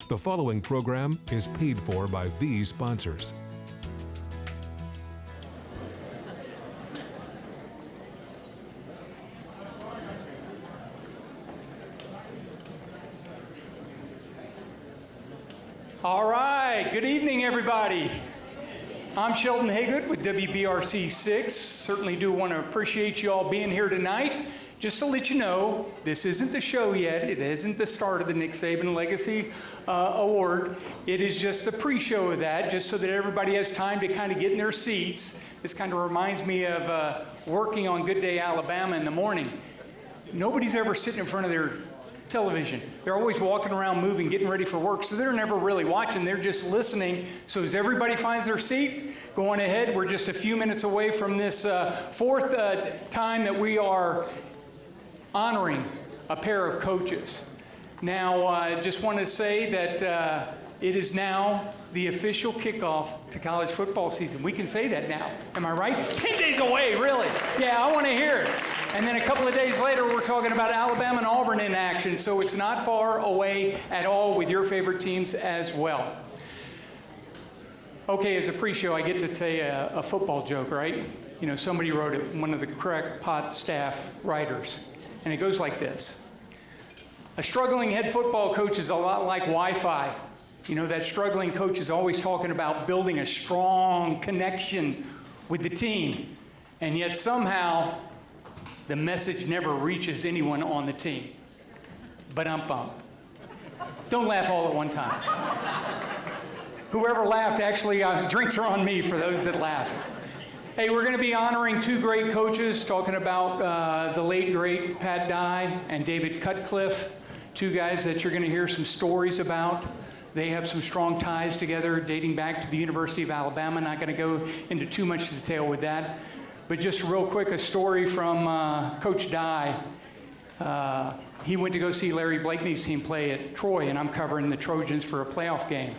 The following program is paid for by these sponsors. All right, good evening, everybody. I'm Sheldon Haygood with WBRC 6. Certainly do want to appreciate you all being here tonight. Just to let you know, this isn't the show yet. It isn't the start of the Nick Saban Legacy Award. It is just the pre-show of that, just so that everybody has time to kind of get in their seats. This kind of reminds me of working on Good Day Alabama in the morning. Nobody's ever sitting in front of their television. They're always walking around, moving, getting ready for work, so they're never really watching. They're just listening. So as everybody finds their seat, go on ahead. We're just a few minutes away from this fourth time that we are honoring a pair of coaches. Now, I just want to say that it is now the official kickoff to college football season. We can say that now. Am I right? 10 days away, really? Yeah, I want to hear it. And then a couple of days later, we're talking about Alabama and Auburn in action, so it's not far away at all with your favorite teams as well. Okay, as a pre-show, I get to tell you a football joke, right? You know, somebody wrote it, one of the crackpot staff writers, and it goes like this. A struggling head football coach is a lot like Wi-Fi. You know, that struggling coach is always talking about building a strong connection with the team, and yet somehow the message never reaches anyone on the team. Ba-dum-bum. Don't laugh all at one time. Whoever laughed, actually, drinks are on me for those that laughed. Hey, we're going to be honoring two great coaches, talking about the late, great Pat Dye and David Cutcliffe, two guys that you're going to hear some stories about. They have some strong ties together dating back to the University of Alabama. Not going to go into too much detail with that. But just real quick, a story from Coach Dye. He went to go see Larry Blakeney's team play at Troy, and I'm covering the Trojans for a playoff game.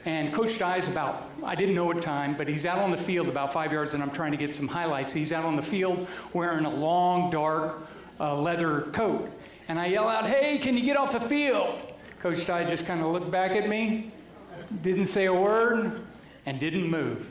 And Coach Dye's about, I didn't know what time, but he's out on the field about 5 yards, and I'm trying to get some highlights. He's out on the field wearing a long, dark leather coat. And I yell out, "Hey, can you get off the field?" Coach Dye just kind of looked back at me, didn't say a word, and didn't move.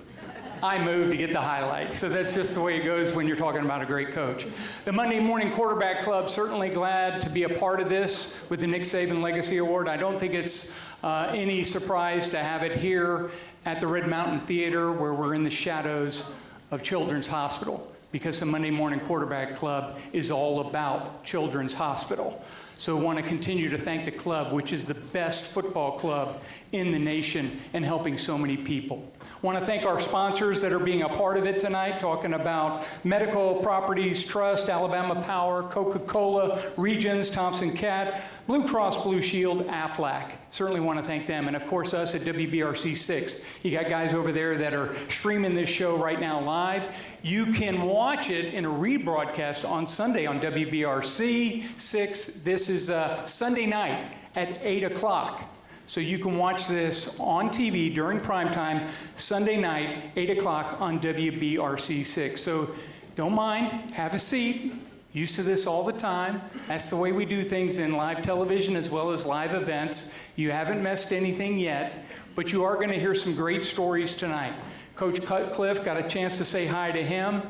I moved to get the highlights. So that's just the way it goes when you're talking about a great coach. The Monday Morning Quarterback Club, certainly glad to be a part of this with the Nick Saban Legacy Award. I don't think it's any surprise to have it here at the Red Mountain Theater, where we're in the shadows of Children's Hospital, because the Monday Morning Quarterback Club is all about Children's Hospital. So I want to continue to thank the club, which is the best football club in the nation and helping so many people. I want to thank our sponsors that are being a part of it tonight, talking about Medical Properties Trust, Alabama Power, Coca-Cola, Regions, Thompson Cat, Blue Cross Blue Shield, Aflac. Certainly want to thank them. And of course, us at WBRC 6. You got guys over there that are streaming this show right now live. You can watch it in a rebroadcast on Sunday on WBRC 6. This is Sunday night at 8 o'clock. So you can watch this on TV during prime time, Sunday night, 8 o'clock on WBRC 6. So don't mind, have a seat. Used to this all the time. That's the way we do things in live television as well as live events. You haven't missed anything yet, but you are going to hear some great stories tonight. Coach Cutcliffe, got a chance to say hi to him.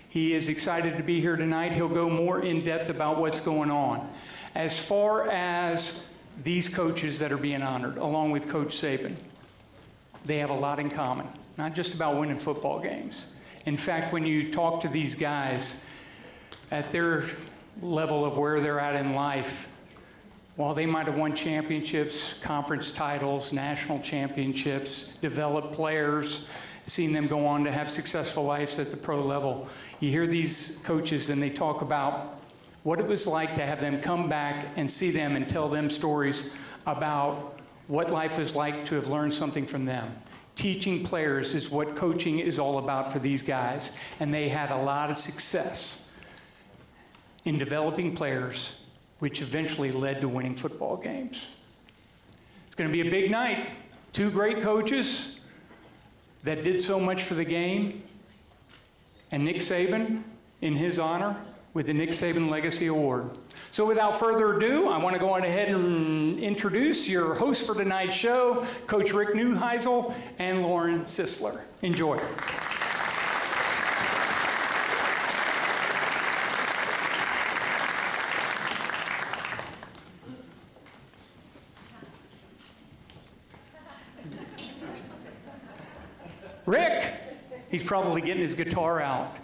He is excited to be here tonight. He'll go more in depth about what's going on. As far as these coaches that are being honored, along with Coach Saban, they have a lot in common, not just about winning football games. In fact, when you talk to these guys at their level of where they're at in life, while they might have won championships, conference titles, national championships, developed players, seen them go on to have successful lives at the pro level, you hear these coaches and they talk about what it was like to have them come back and see them and tell them stories about what life is like to have learned something from them. Teaching players is what coaching is all about for these guys, and they had a lot of success in developing players, which eventually led to winning football games. It's going to be a big night. Two great coaches that did so much for the game, and Nick Saban, in his honor, with the Nick Saban Legacy Award. So without further ado, I want to go on ahead and introduce your hosts for tonight's show, Coach Rick Neuheisel and Lauren Sisler. Enjoy. Rick, he's probably getting his guitar out.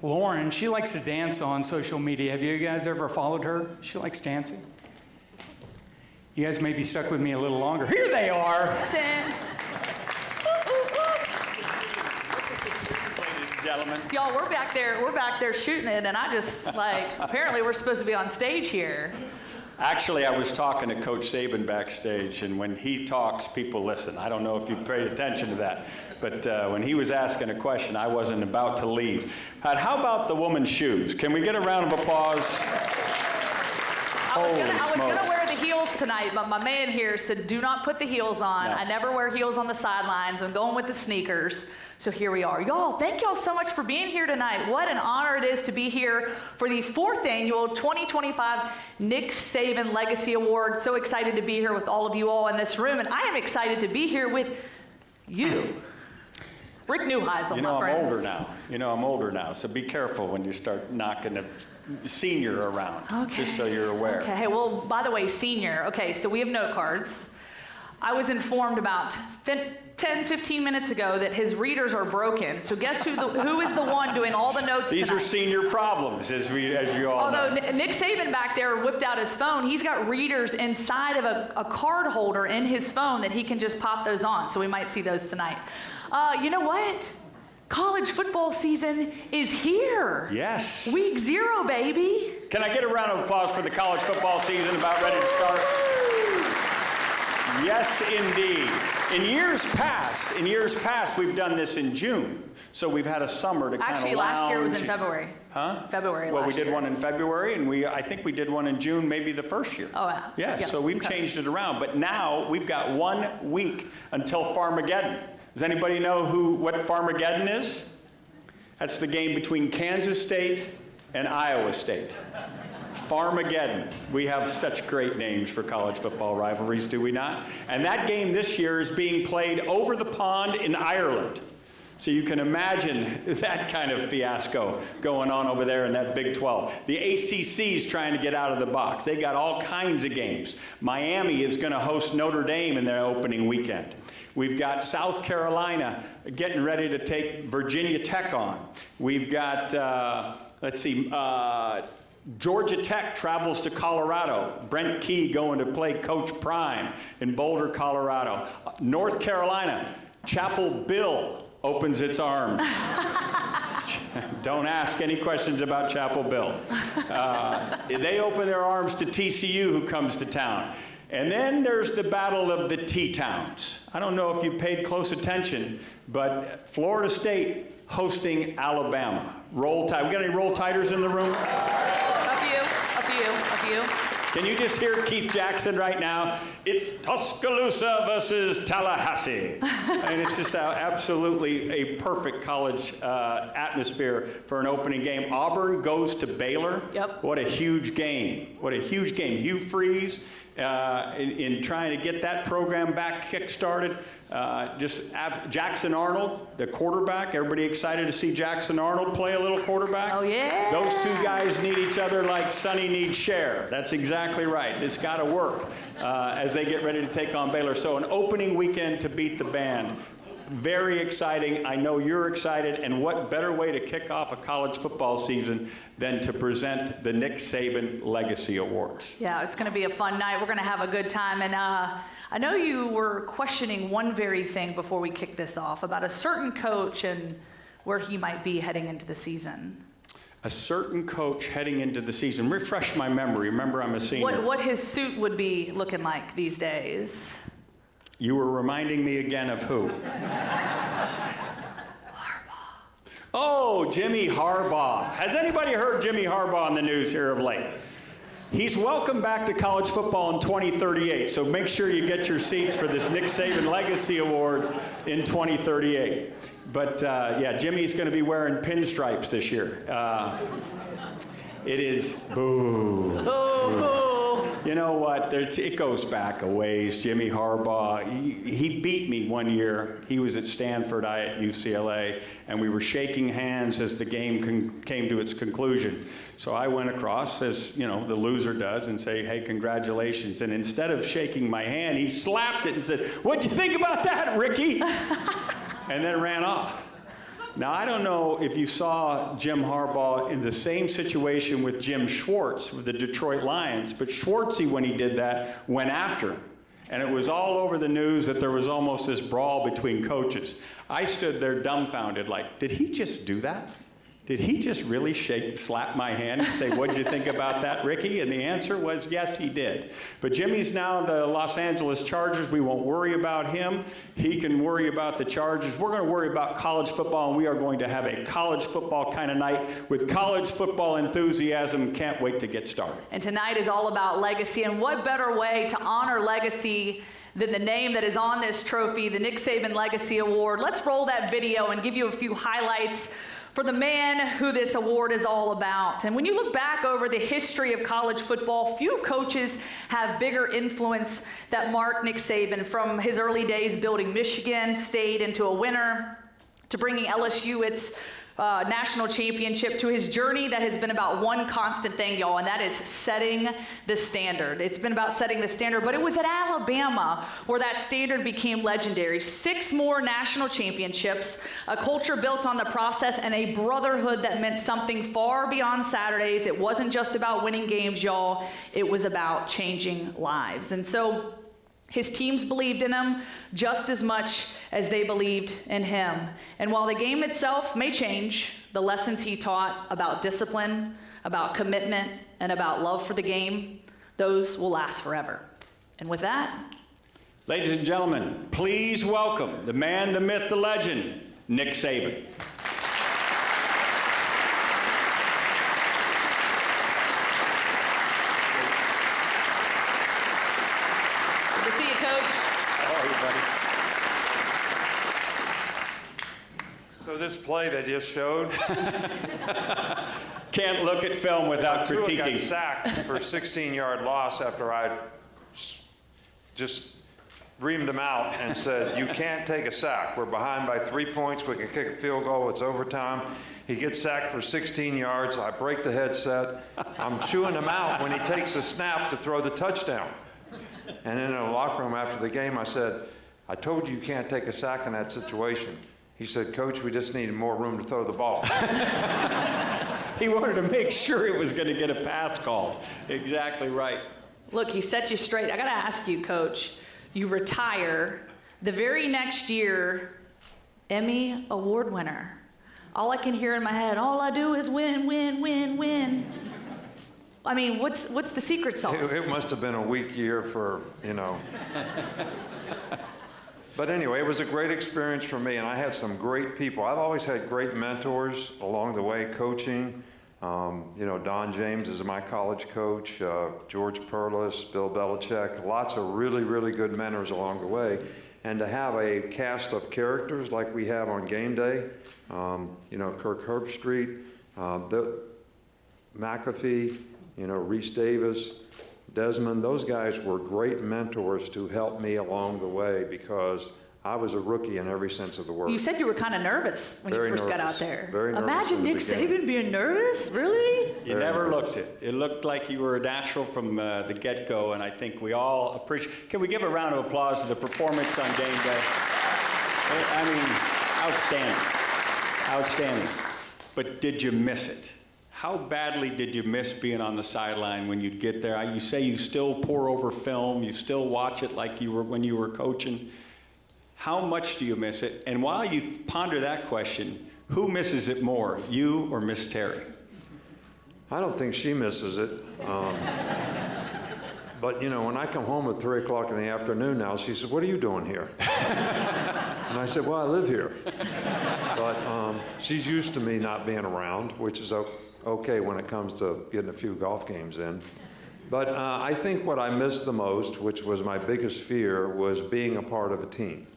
Lauren, she likes to dance on social media. Have you guys ever followed her? She likes dancing. You guys may be stuck with me a little longer. Here they are. Ladies and gentlemen. Y'all, we're back there shooting it, and I just, apparently we're supposed to be on stage here. Actually, I was talking to Coach Saban backstage, and when he talks, people listen. I don't know if you paid attention to that, but when he was asking a question, I wasn't about to leave. How about the woman's shoes? Can we get a round of applause? I was gonna wear the heels tonight, but my man here said, do not put the heels on. No. I never wear heels on the sidelines. I'm going with the sneakers. So here we are. Y'all, thank y'all so much for being here tonight. What an honor it is to be here for the 4th annual 2025 Nick Saban Legacy Award. So excited to be here with all of you all in this room, and I am excited to be here with you. Rick Neuheisel, my friend. I'm older now, so be careful when you start knocking a senior around, okay. Just so you're aware. Okay, well, by the way, senior. Okay, so we have note cards. I was informed about 10, 15 minutes ago that his readers are broken. So guess who is the one doing all the notes These tonight? are senior problems, as you all know. Although Nick Saban back there whipped out his phone, he's got readers inside of a card holder in his phone that he can just pop those on. So we might see those tonight. You know what? College football season is here. Yes. Week 0, baby. Can I get a round of applause for the college football season about ready to start? Yes, indeed. In years past, we've done this in June. So we've had a summer to kind of lounge. Actually, last year was in February. Huh? February Well, last we did year. one in February, and I think we did one in June, maybe the first year. Oh, yeah. Yeah, so we've changed it around. But now we've got 1 week until Farmageddon. Does anybody know what Farmageddon is? That's the game between Kansas State and Iowa State. Farmageddon. We have such great names for college football rivalries, do we not? And that game this year is being played over the pond in Ireland. So you can imagine that kind of fiasco going on over there in that Big 12. The ACC is trying to get out of the box. They got all kinds of games. Miami is going to host Notre Dame in their opening weekend. We've got South Carolina getting ready to take Virginia Tech on. We've got, Georgia Tech travels to Colorado. Brent Key going to play Coach Prime in Boulder, Colorado. North Carolina, Chapel Bill opens its arms. Don't ask any questions about Chapel Bill. They open their arms to TCU, who comes to town. And then there's the battle of the T-Towns. I don't know if you paid close attention, but Florida State hosting Alabama. Roll Tide. We got any Roll Tiders in the room? A few. Can you just hear Keith Jackson right now? It's Tuscaloosa versus Tallahassee. And it's just absolutely a perfect college atmosphere for an opening game. Auburn goes to Baylor. Yep. What a huge game. What a huge game. Hugh Freeze in trying to get that program back kick-started. Jackson Arnold, the quarterback. Everybody excited to see Jackson Arnold play a little quarterback? Oh, yeah. Those two guys need each other like Sonny needs Cher. That's exactly right. It's got to work as they get ready to take on Baylor. So an opening weekend to beat the band. Very exciting. I know you're excited. And what better way to kick off a college football season than to present the Nick Saban Legacy Awards? Yeah, it's going to be a fun night. We're going to have a good time. And I know you were questioning one very thing before we kick this off about a certain coach and where he might be heading into the season. A certain coach heading into the season. Refresh my memory. Remember, I'm a senior. What his suit would be looking like these days. You were reminding me again of who? Harbaugh. Oh, Jimmy Harbaugh. Has anybody heard Jimmy Harbaugh on the news here of late? He's welcome back to college football in 2038, so make sure you get your seats for this Nick Saban Legacy Awards in 2038. But yeah, Jimmy's going to be wearing pinstripes this year. It is boo. Boo. You know what? It goes back a ways. Jimmy Harbaugh, he beat me one year. He was at Stanford, I at UCLA, and we were shaking hands as the game came to its conclusion. So I went across, as you know, the loser does, and say, hey, congratulations. And instead of shaking my hand, he slapped it and said, what'd you think about that, Ricky? And then ran off. Now, I don't know if you saw Jim Harbaugh in the same situation with Jim Schwartz with the Detroit Lions, but Schwartzy, when he did that, went after him. And it was all over the news that there was almost this brawl between coaches. I stood there dumbfounded, like, did he just do that? Did he just really slap my hand and say, what'd you think about that, Ricky? And the answer was, yes, he did. But Jimmy's now the Los Angeles Chargers. We won't worry about him. He can worry about the Chargers. We're going to worry about college football, and we are going to have a college football kind of night with college football enthusiasm. Can't wait to get started. And tonight is all about legacy, and what better way to honor legacy than the name that is on this trophy, the Nick Saban Legacy Award. Let's roll that video and give you a few highlights for the man who this award is all about. And when you look back over the history of college football, few coaches have bigger influence that mark Nick Saban, from his early days building Michigan State into a winner, to bringing LSU its national championship, to his journey that has been about one constant thing, y'all, and that is setting the standard. It's been about setting the standard, but it was at Alabama where that standard became legendary. 6 more national championships, a culture built on the process, and a brotherhood that meant something far beyond Saturdays. It wasn't just about winning games, y'all. It was about changing lives. And so his teams believed in him just as much as they believed in him. And while the game itself may change, the lessons he taught about discipline, about commitment, and about love for the game, those will last forever. And with that, ladies and gentlemen, please welcome the man, the myth, the legend, Nick Saban. So this play they just showed, Can't look at film without Tua critiquing. got sacked for a 16-yard loss after I just reamed him out and said, you can't take a sack. We're behind by 3 points. We can kick a field goal. It's overtime. He gets sacked for 16 yards. I break the headset. I'm chewing him out when he takes a snap to throw the touchdown. And in a locker room after the game, I said, I told you you can't take a sack in that situation. He said, Coach, we just needed more room to throw the ball. He wanted to make sure it was going to get a pass called. Exactly right. look, he set you straight. I got to ask you, Coach, you retire. The very next year, Emmy Award winner. All I can hear in my head, all I do is win, win, win, win. I mean, what's the secret sauce? It must have been a weak year for, you know. But anyway, it was a great experience for me, and I had some great people. I've always had great mentors along the way, coaching. You know, Don James is my college coach, George Perlis, Bill Belichick, lots of really, really good mentors along the way. And to have a cast of characters like we have on game day, you know, Kirk Herbstreit, McAfee, you know, Reese Davis, Desmond, those guys were great mentors to help me along the way because I was a rookie in every sense of the word. You said you were kind of nervous when you first got out there. Very nervous. Imagine Nick Saban being nervous? Really? You never looked it. It looked like you were a natural from the get-go, and I think we all appreciate. Can we give a round of applause to the performance on game day? I mean, outstanding. Outstanding. But did you miss it? How badly did you miss being on the sideline when you'd get there? You say you still pore over film, you still watch it like you were when you were coaching. How much do you miss it? And while you ponder that question, who misses it more, you or Miss Terry? I don't think she misses it. But, you know, when I come home at 3 o'clock in the afternoon now, she says, what are you doing here? And I said, well, I live here. But she's used to me not being around, which is okay when it comes to getting a few golf games in. But I think what I missed the most, which was my biggest fear, was being a part of a team.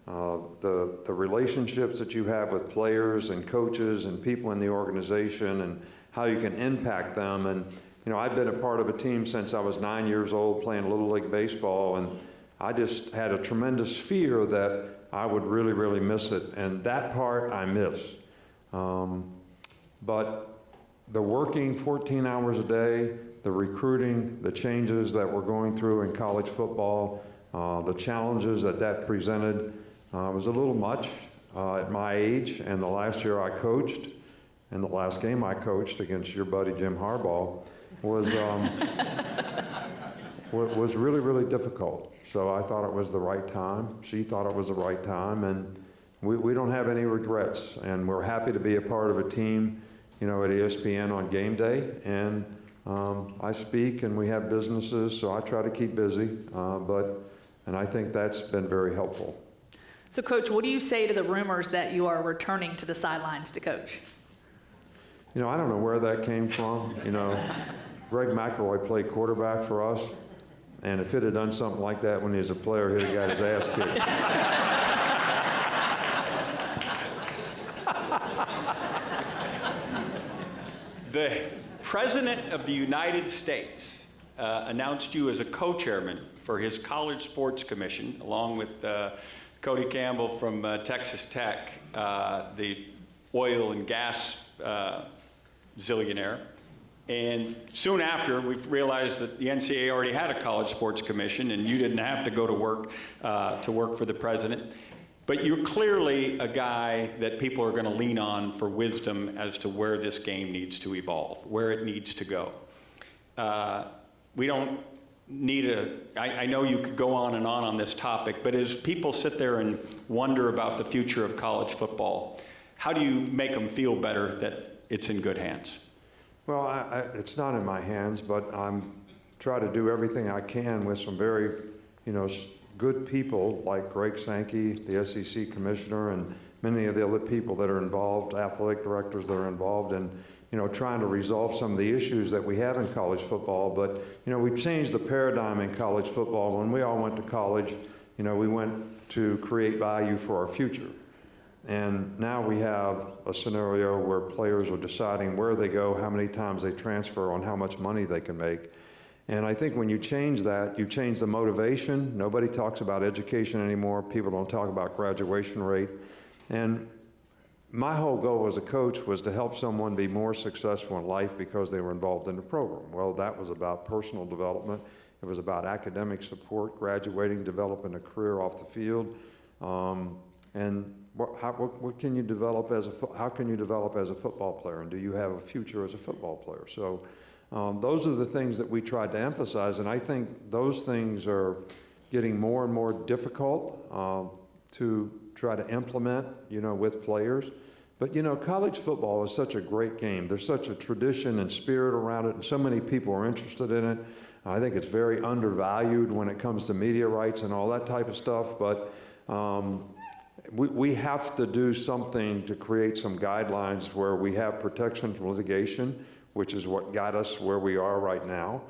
The relationships that you have with players and coaches and people in the organization and how you can impact them. And, you know, I've been a part of a team since I was 9 years old playing Little League Baseball, and I just had a tremendous fear that I would really, really miss it. And that part I miss. But the working 14 hours a day, the recruiting, the changes that we're going through in college football, the challenges that presented was a little much at my age. And the last year I coached, and the last game I coached against your buddy Jim Harbaugh was was really, really difficult. So I thought it was the right time. She thought it was the right time, and we don't have any regrets. And we're happy to be a part of a team, you know, at ESPN on game day. And I speak, and we have businesses, so I try to keep busy. And I think that's been very helpful. So, Coach, what do you say to the rumors that you are returning to the sidelines to coach? You know, I don't know where that came from. You know, Greg McElroy played quarterback for us, and if it had done something like that when he was a player, he'd have got his ass kicked. The President of the United States announced you as a co-chairman for his College Sports Commission, along with Cody Campbell from Texas Tech, the oil and gas zillionaire. And soon after, we realized that the NCAA already had a College Sports Commission, and you didn't have to go to work for the president. But you're clearly a guy that people are going to lean on for wisdom as to where this game needs to evolve, where it needs to go. We don't need I know you could go on and on this topic, but as people sit there and wonder about the future of college football, how do you make them feel better that it's in good hands? Well, it's not in my hands, but I'm trying to do everything I can with some very, you know, good people like Greg Sankey, the SEC commissioner, and many of the other people that are involved, athletic directors that are involved in, you know, trying to resolve some of the issues that we have in college football. But, you know, we've changed the paradigm in college football. When we all went to college, you know, we went to create value for our future. And now we have a scenario where players are deciding where they go, how many times they transfer, on how much money they can make. And I think when you change that, you change the motivation. Nobody talks about education anymore. People don't talk about graduation rate. And my whole goal as a coach was to help someone be more successful in life because they were involved in the program. Well, that was about personal development. It was about academic support, graduating, developing a career off the field. And what can you develop how can you develop as a football player? And do you have a future as a football player? So those are the things that we tried to emphasize. And I think those things are getting more and more difficult to try to implement, you know, with players. But, you know, college football is such a great game. There's such a tradition and spirit around it, and so many people are interested in it. I think it's very undervalued when it comes to media rights and all that type of stuff. But we have to do something to create some guidelines where we have protection from litigation, which is what got us where we are right now.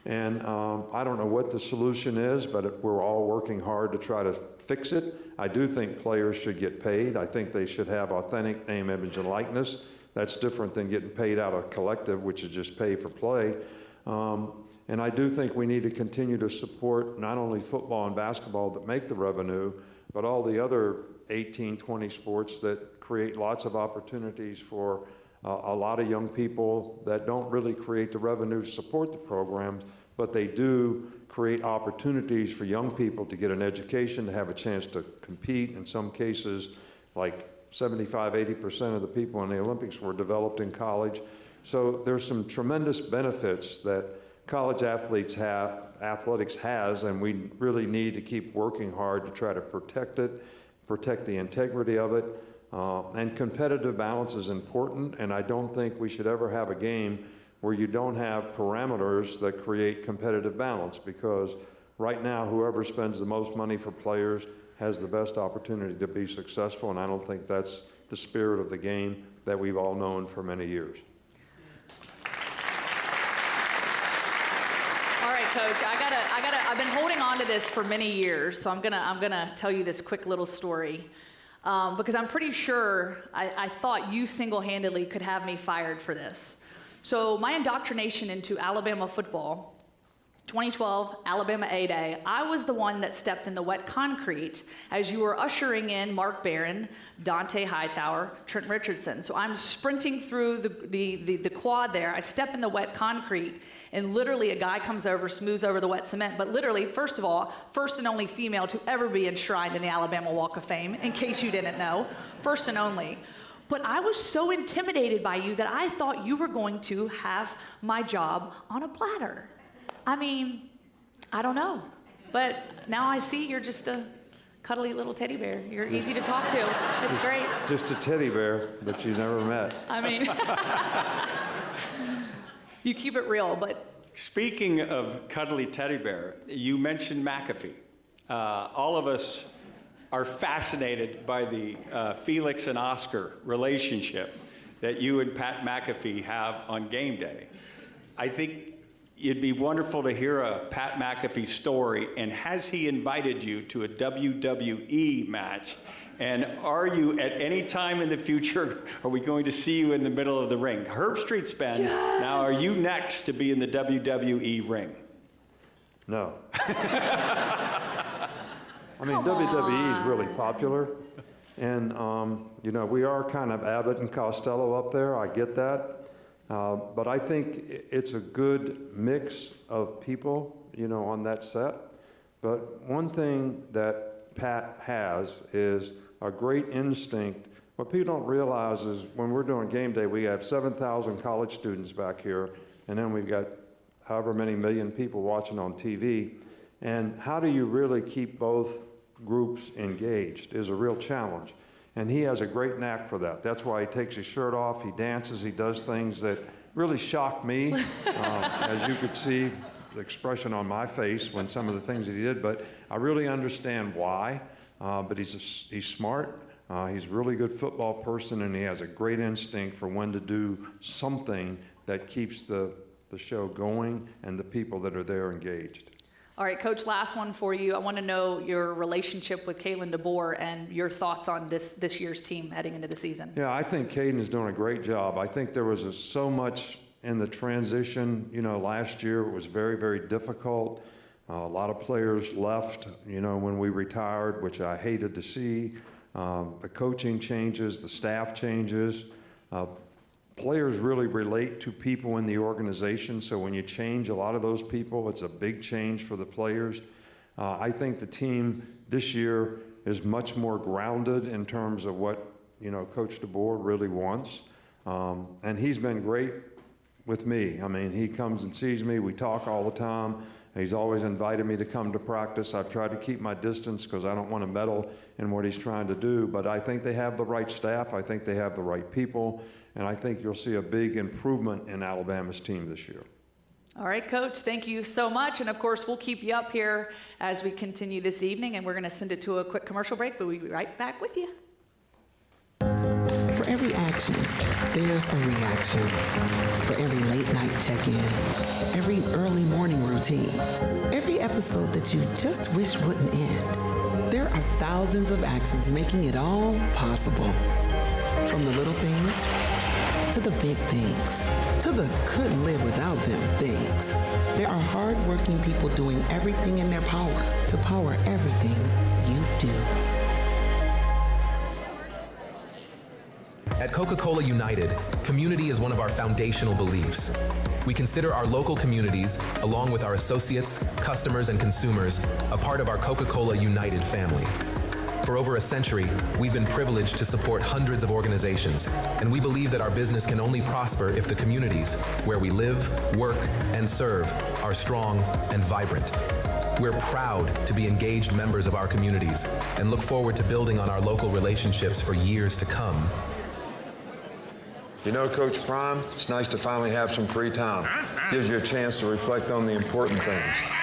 And I don't know what the solution is, but we're all working hard to try to fix it. I do think players should get paid. I think they should have authentic name, image, and likeness. That's different than getting paid out of collective, which is just pay for play. And I do think we need to continue to support not only football and basketball that make the revenue, but all the other 18, 20 sports that create lots of opportunities for a lot of young people that don't really create the revenue to support the programs, but they do create opportunities for young people to get an education, to have a chance to compete. In some cases, like 75, 80% of the people in the Olympics were developed in college. So there's some tremendous benefits that college athletics has, and we really need to keep working hard to try to protect it, protect the integrity of it. And competitive balance is important, and I don't think we should ever have a game where you don't have parameters that create competitive balance, because right now whoever spends the most money for players has the best opportunity to be successful, and I don't think that's the spirit of the game that we've all known for many years. Coach. I've been holding on to this for many years, so I'm gonna tell you this quick little story. Because I'm pretty sure I thought you single-handedly could have me fired for this. So my indoctrination into Alabama football, 2012 Alabama A-Day, I was the one that stepped in the wet concrete as you were ushering in Mark Barron, Dante Hightower, Trent Richardson. So I'm sprinting through the quad there. I step in the wet concrete, and literally a guy comes over, smooths over the wet cement. But literally, first of all, first and only female to ever be enshrined in the Alabama Walk of Fame, in case you didn't know, first and only. But I was so intimidated by you that I thought you were going to have my job on a platter. I mean, I don't know. But now I see you're just a cuddly little teddy bear. You're easy to talk to. It's great. Just a teddy bear that you never met. I mean, you keep it real, but. Speaking of cuddly teddy bear, you mentioned McAfee. All of us are fascinated by the Felix and Oscar relationship that you and Pat McAfee have on game day. I think it'd be wonderful to hear a Pat McAfee story, and has he invited you to a WWE match? And are you, at any time in the future, are we going to see you in the middle of the ring? Herb Street's been. Yes. Now, are you next to be in the WWE ring? No. I mean, WWE is really popular, and you know, we are kind of Abbott and Costello up there. I get that. But I think it's a good mix of people, you know, on that set. But one thing that Pat has is a great instinct. What people don't realize is when we're doing game day, we have 7,000 college students back here, and then we've got however many million people watching on TV. And how do you really keep both groups engaged is a real challenge. And he has a great knack for that. That's why he takes his shirt off, he dances, he does things that really shocked me. As you could see, the expression on my face when some of the things that he did, but I really understand why. But he's smart, he's a really good football person, and he has a great instinct for when to do something that keeps the show going and the people that are there engaged. All right, Coach, last one for you. I want to know your relationship with Kalen DeBoer and your thoughts on this year's team heading into the season. Yeah, I think Caden is doing a great job. I think there was so much in the transition. You know, last year it was very, very difficult. A lot of players left, you know, when we retired, which I hated to see. The coaching changes, the staff changes. Players really relate to people in the organization, so when you change a lot of those people, it's a big change for the players. I think the team this year is much more grounded in terms of what, you know, Coach DeBoer really wants. And he's been great with me. I mean, he comes and sees me, we talk all the time. He's always invited me to come to practice. I've tried to keep my distance because I don't want to meddle in what he's trying to do, but I think they have the right staff, I think they have the right people, and I think you'll see a big improvement in Alabama's team this year. All right, Coach, thank you so much. And of course, we'll keep you up here as we continue this evening, and we're going to send it to a quick commercial break, but we'll be right back with you. For every action, there's a reaction. For every late night check-in, every early morning routine, every episode that you just wish wouldn't end, there are thousands of actions making it all possible. From the little things to the big things, to the couldn't live without them things. There are hardworking people doing everything in their power to power everything you do. At Coca-Cola United, community is one of our foundational beliefs. We consider our local communities, along with our associates, customers, and consumers, a part of our Coca-Cola United family. For over a century, we've been privileged to support hundreds of organizations, and we believe that our business can only prosper if the communities where we live, work, and serve are strong and vibrant. We're proud to be engaged members of our communities and look forward to building on our local relationships for years to come. You know, Coach Prime, it's nice to finally have some free time. Gives you a chance to reflect on the important things.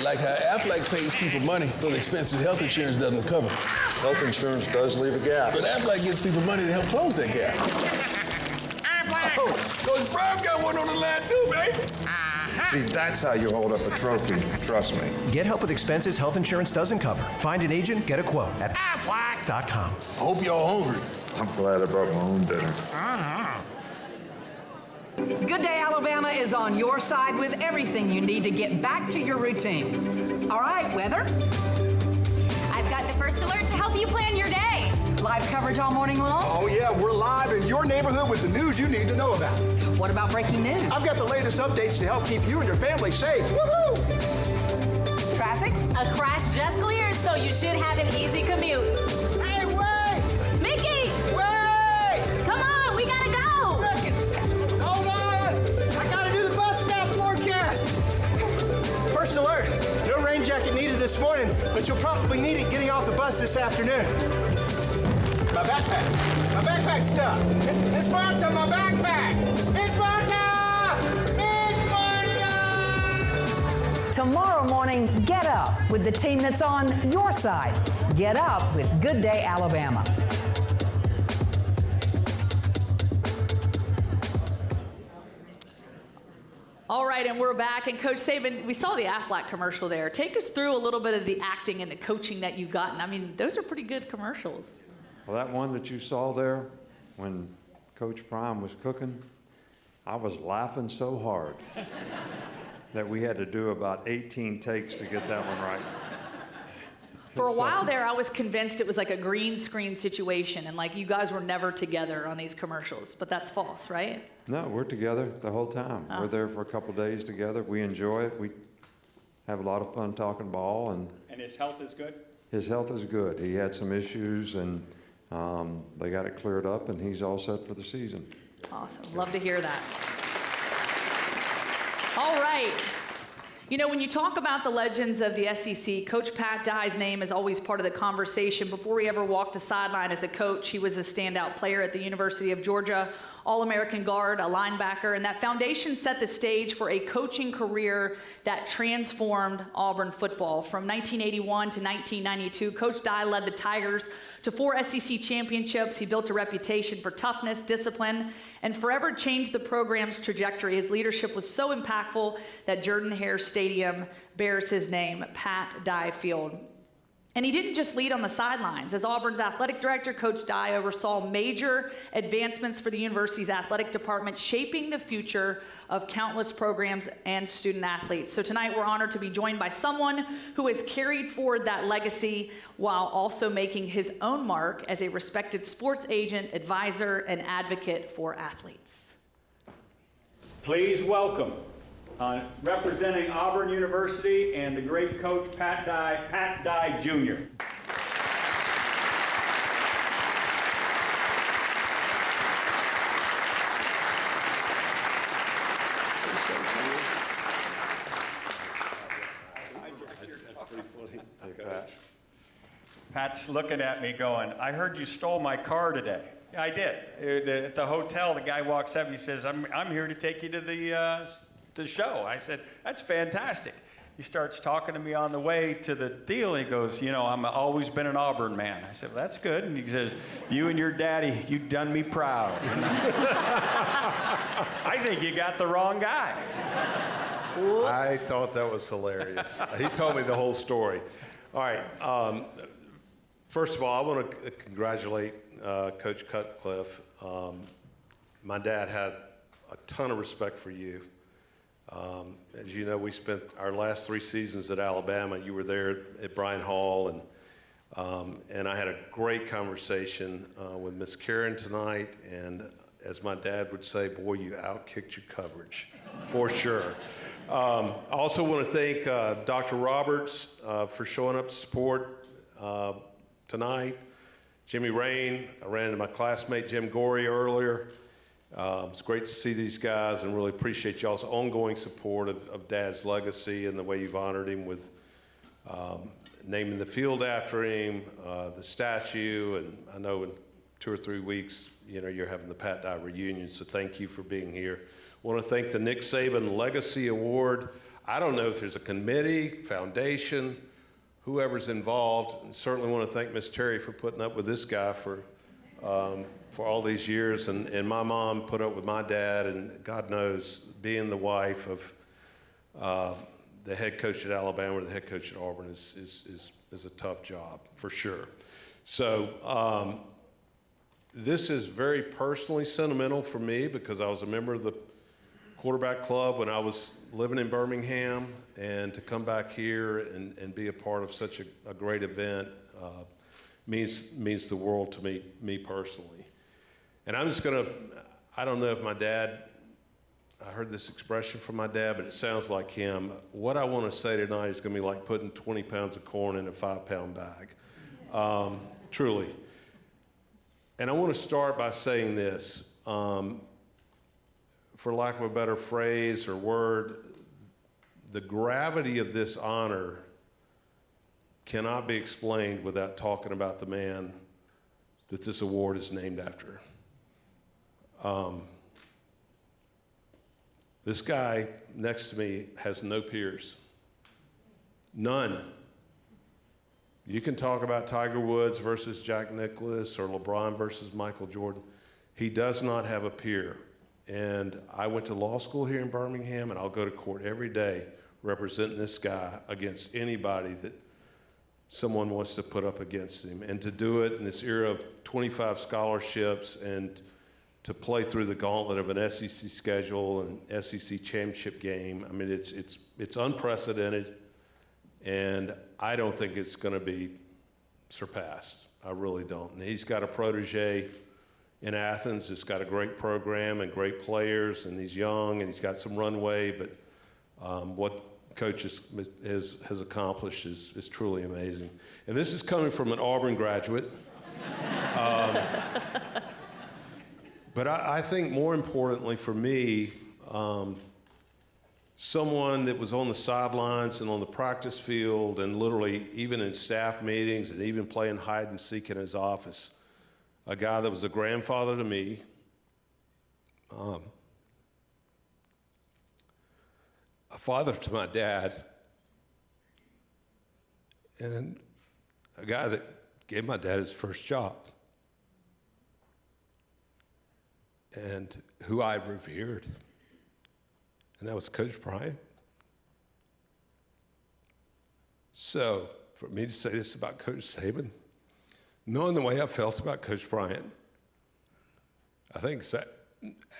Like how Aflac pays people money for the expenses health insurance doesn't cover. Health insurance does leave a gap. But Aflac gives people money to help close that gap. Oh, Coach Prime got one on the line too, baby. See, that's how you hold up a trophy, trust me. Get help with expenses health insurance doesn't cover. Find an agent, get a quote at Aflac.com. I hope y'all hungry. I'm glad I brought my own dinner. Good Day Alabama is on your side with everything you need to get back to your routine. All right, weather? I've got the first alert to help you plan your day. Live coverage all morning long? Oh, yeah, we're live in your neighborhood with the news you need to know about. What about breaking news? I've got the latest updates to help keep you and your family safe. Woohoo! Traffic? A crash just cleared, so you should have an easy commute. Hey, wait! Mickey! Wait! Come on, we gotta go! Hold on! I gotta do the bus stop forecast! First alert, no rain jacket needed this morning, but you'll probably need it getting off the bus this afternoon. My backpack's stuck. It's Martha, my backpack! It's Martha! It's Martha! Tomorrow morning, get up with the team that's on your side. Get up with Good Day Alabama. All right, and we're back. And Coach Saban, we saw the Aflac commercial there. Take us through a little bit of the acting and the coaching that you've gotten. I mean, those are pretty good commercials. Well, that one that you saw there, when Coach Prime was cooking, I was laughing so hard that we had to do about 18 takes to get that one right. For a while there, I was convinced it was like a green screen situation and like you guys were never together on these commercials, but that's false, right? No, we're together the whole time. Oh. We're there for a couple days together. We enjoy it. We have a lot of fun talking ball, and And his health is good? his health is good. He had some issues, and they got it cleared up, and he's all set for the season. Awesome. Love to hear that. All right. You know, when you talk about the legends of the SEC, Coach Pat Dye's name is always part of the conversation. Before he ever walked a sideline as a coach, he was a standout player at the University of Georgia, All-American guard, a linebacker, and that foundation set the stage for a coaching career that transformed Auburn football. From 1981 to 1992, Coach Dye led the Tigers to 4 SEC championships. He built a reputation for toughness, discipline, and forever changed the program's trajectory. His leadership was so impactful that Jordan-Hare Stadium bears his name, Pat Dye Field. And he didn't just lead on the sidelines. As Auburn's athletic director, Coach Dye oversaw major advancements for the university's athletic department, shaping the future of countless programs and student athletes. So tonight we're honored to be joined by someone who has carried forward that legacy while also making his own mark as a respected sports agent, advisor, and advocate for athletes. Please welcome, representing Auburn University and the great coach Pat Dye Jr. Pat's looking at me going, I heard you stole my car today. Yeah, I did. At the hotel, the guy walks up and he says, I'm here to take you to the show. I said, that's fantastic. He starts talking to me on the way to the deal. He goes, you know, I'm always been an Auburn man. I said, well, that's good. And he says, you and your daddy, you've done me proud. I think you got the wrong guy. Whoops. I thought that was hilarious. He told me the whole story. All right. First of all, I want to congratulate Coach Cutcliffe. My dad had a ton of respect for you. As you know, we spent our last 3 seasons at Alabama. You were there at Bryan Hall, and I had a great conversation with Miss Karen tonight. And as my dad would say, boy, you outkicked your coverage, for sure. I also want to thank Dr. Roberts for showing up to support tonight. Jimmy Rain, I ran into my classmate Jim Gorey earlier. It's great to see these guys and really appreciate y'all's ongoing support of Dad's legacy and the way you've honored him with naming the field after him, the statue, and I know in 2 or 3 weeks, you know, you're having the Pat Dye reunion, so thank you for being here. I want to thank the Nick Saban Legacy Award. I don't know if there's a committee, foundation, whoever's involved, and certainly want to thank Miss Terry for putting up with this guy for all these years, and my mom put up with my dad, and God knows, being the wife of the head coach at Alabama or the head coach at Auburn is a tough job, for sure. So this is very personally sentimental for me because I was a member of the quarterback club when I was living in Birmingham, and to come back here and be a part of such a great event means the world to me personally. And I'm just gonna, I don't know if my dad, I heard this expression from my dad, but it sounds like him. What I want to say tonight is going to be like putting 20 pounds of corn in a 5-pound bag, truly. And I want to start by saying this, for lack of a better phrase or word, the gravity of this honor cannot be explained without talking about the man that this award is named after. This guy next to me has no peers. None. You can talk about Tiger Woods versus Jack Nicklaus or LeBron versus Michael Jordan. He does not have a peer. And I went to law school here in Birmingham, and I'll go to court every day representing this guy against anybody that someone wants to put up against him. And to do it in this era of 25 scholarships and to play through the gauntlet of an SEC schedule and SEC championship game, I mean, it's unprecedented, and I don't think it's going to be surpassed. I really don't. And he's got a protege in Athens that's got a great program and great players, and he's young and he's got some runway, but what Coach has accomplished is truly amazing. And this is coming from an Auburn graduate. But I think more importantly for me, someone that was on the sidelines and on the practice field and literally even in staff meetings and even playing hide and seek in his office, a guy that was a grandfather to me, a father to my dad, and a guy that gave my dad his first job, and who I revered, and that was Coach Bryant. So for me to say this about Coach Saban, knowing the way I felt about Coach Bryant, I think that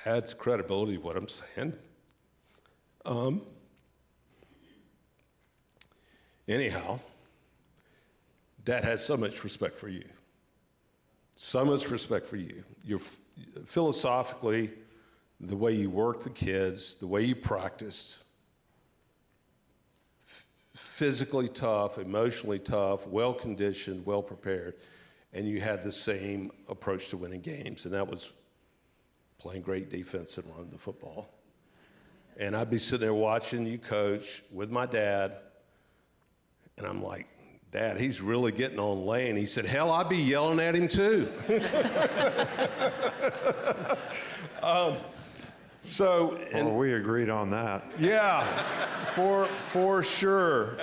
adds credibility to what I'm saying. Anyhow, Dad has so much respect for you. So much respect for you. You're philosophically, the way you worked the kids, the way you practiced, physically tough, emotionally tough, well-conditioned, well-prepared, and you had the same approach to winning games, and that was playing great defense and running the football. And I'd be sitting there watching you coach with my dad, and I'm like, Dad, he's really getting on Lane. He said, hell, I'd be yelling at him too. Well, we agreed on that. Yeah, for sure.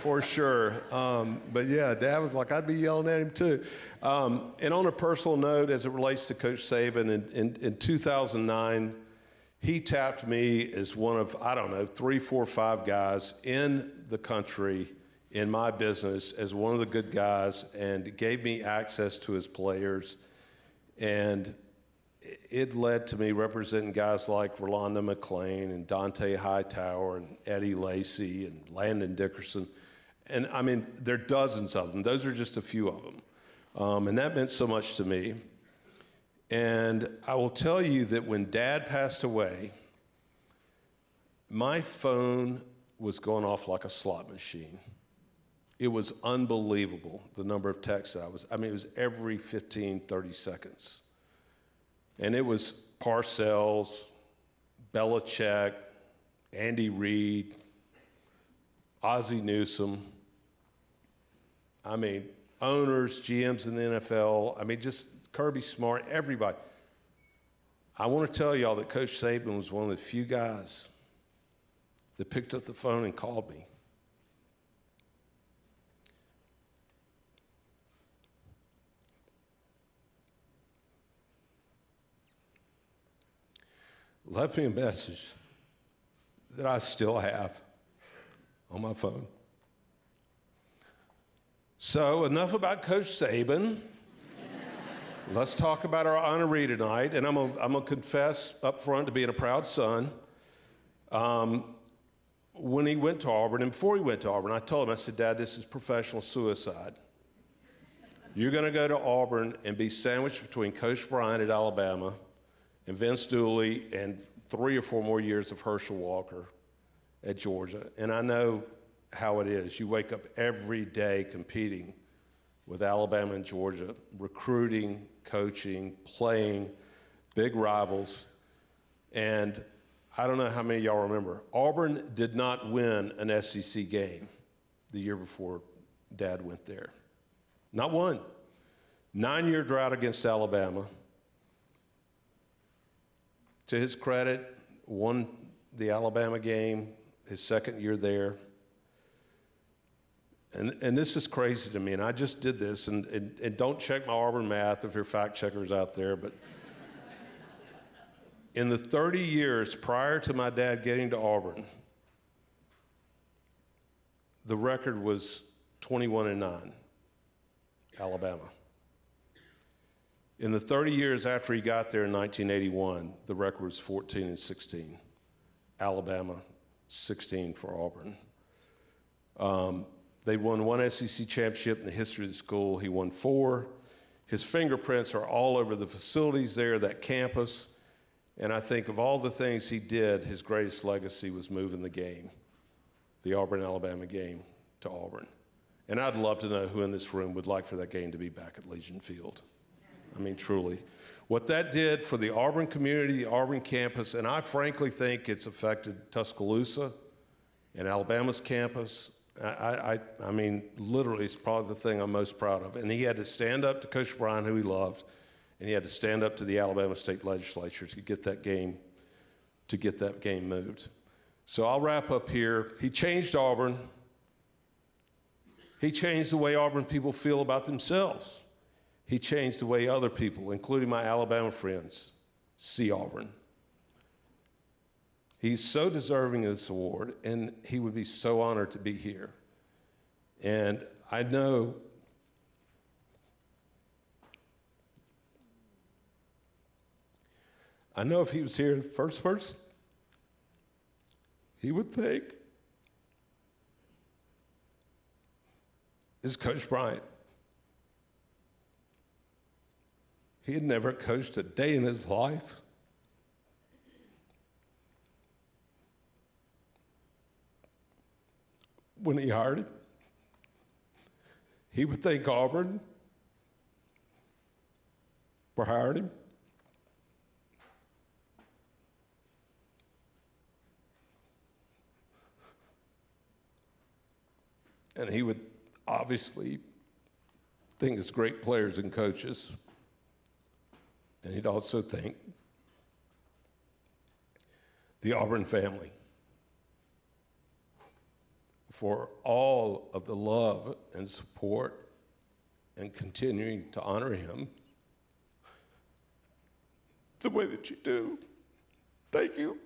But yeah, Dad was like, I'd be yelling at him too. And on a personal note, as it relates to Coach Saban, in 2009, he tapped me as one of, 3, 4, 5 guys in the country in my business as one of the good guys, and gave me access to his players. And it led to me representing guys like Rolando McClain and Dante Hightower and Eddie Lacy and Landon Dickerson. And I mean, there are dozens of them. Those are just a few of them. And that meant so much to me. And I will tell you that when Dad passed away, my phone was going off like a slot machine. It was unbelievable, the number of texts it was every 15, 30 seconds. And it was Parcells, Belichick, Andy Reid, Ozzie Newsome. Owners, GMs in the NFL. Just Kirby Smart, everybody. I want to tell y'all that Coach Saban was one of the few guys that picked up the phone and called me. Left me a message that I still have on my phone. So enough about Coach Saban. Let's talk about our honoree tonight. And I'm gonna confess up front to being a proud son. When he went to Auburn, and before he went to Auburn, I told him, I said, Dad, this is professional suicide. You're gonna go to Auburn and be sandwiched between Coach Bryant at Alabama and Vince Dooley and 3 or 4 more years of Herschel Walker at Georgia. And I know how it is. You wake up every day competing with Alabama and Georgia, recruiting, coaching, playing, big rivals. And I don't know how many of y'all remember, Auburn did not win an SEC game the year before Dad went there. Not one. 9-year drought against Alabama. To his credit, won the Alabama game his second year there. And this is crazy to me, and I just did this, and don't check my Auburn math if you're fact checkers out there, but in the 30 years prior to my dad getting to Auburn, the record was 21-9, Alabama. In the 30 years after he got there in 1981, the record was 14-16, Alabama, 16 for Auburn. They won 1 SEC championship in the history of the school. He won 4. His fingerprints are all over the facilities there, that campus. And I think of all the things he did, his greatest legacy was moving the game, the Auburn-Alabama game, to Auburn. And I'd love to know who in this room would like for that game to be back at Legion Field. I mean, truly. What that did for the Auburn community, the Auburn campus, and I frankly think it's affected Tuscaloosa and Alabama's campus. I mean, literally, it's probably the thing I'm most proud of. And he had to stand up to Coach Bryant, who he loved, and he had to stand up to the Alabama State Legislature to get that game moved. So I'll wrap up here. He changed Auburn. He changed the way Auburn people feel about themselves. He changed the way other people, including my Alabama friends, see Auburn. He's so deserving of this award, and he would be so honored to be here. And I know if he was here, the first person he would thank is Coach Bryant. He had never coached a day in his life. When he hired him, he would thank Auburn for hiring him. And he would obviously think it's great players and coaches. And he'd also thank the Auburn family for all of the love and support and continuing to honor him the way that you do. Thank you.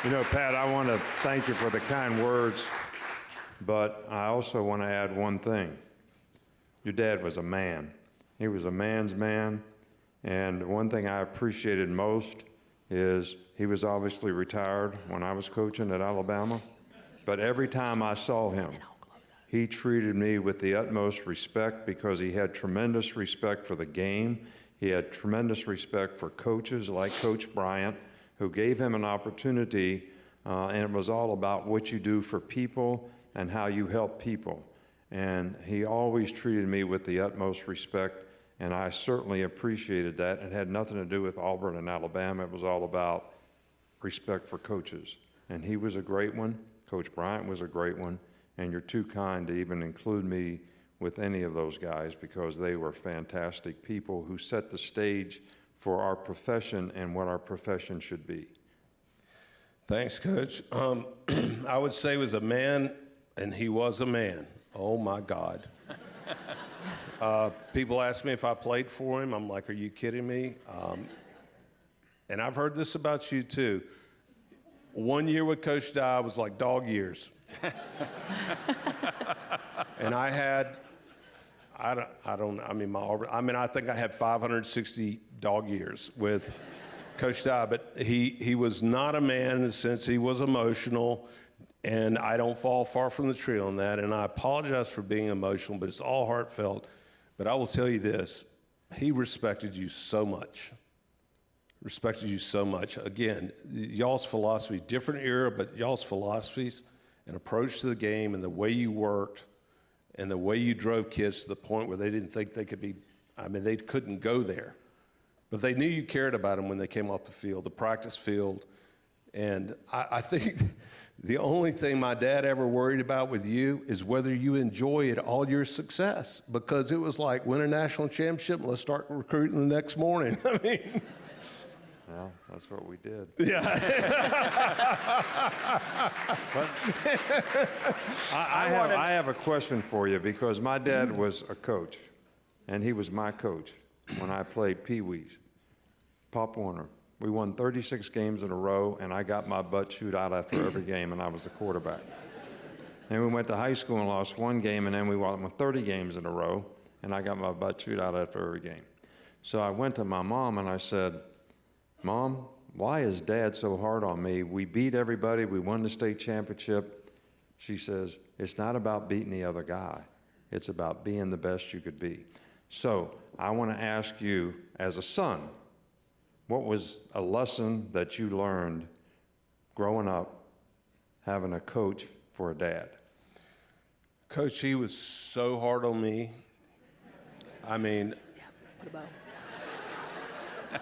You know, Pat, I want to thank you for the kind words, but I also want to add one thing. Your dad was a man. He was a man's man, and one thing I appreciated most is he was obviously retired when I was coaching at Alabama, but every time I saw him, he treated me with the utmost respect because he had tremendous respect for the game. He had tremendous respect for coaches like Coach Bryant, who gave him an opportunity, and it was all about what you do for people and how you help people. And he always treated me with the utmost respect, and I certainly appreciated that. It had nothing to do with Auburn and Alabama. It was all about respect for coaches. And he was a great one. Coach Bryant was a great one. And you're too kind to even include me with any of those guys because they were fantastic people who set the stage for our profession and what our profession should be. Thanks, Coach. I would say he was a man, and he was a man. Oh, my God. People ask me if I played for him. I'm like, are you kidding me? And I've heard this about you too. 1 year with Coach Dye was like dog years. And I had, I think I had 560 dog years with Coach Dye, but he was not a man in the sense he was emotional, and I don't fall far from the tree on that, and I apologize for being emotional, but it's all heartfelt. But I will tell you this, he respected you so much. Respected you so much. Again, y'all's philosophy, different era, but y'all's philosophies and approach to the game and the way you worked and the way you drove kids to the point where they didn't think they could be, they couldn't go there. But they knew you cared about them when they came off the field, the practice field. And I think the only thing my dad ever worried about with you is whether you enjoyed all your success, because it was like, win a national championship, let's start recruiting the next morning. Well, that's what we did. Yeah. I have a question for you, because my dad was a coach, and he was my coach when I played Pee-wees. Pop Warner. We won 36 games in a row, and I got my butt chewed out after every game, and I was the quarterback. Then we went to high school and lost one game, and then we won 30 games in a row, and I got my butt chewed out after every game. So I went to my mom and I said, Mom, why is Dad so hard on me? We beat everybody. We won the state championship. She says, it's not about beating the other guy. It's about being the best you could be. So I want to ask you, as a son, what was a lesson that you learned growing up having a coach for a dad? Coach, he was so hard on me.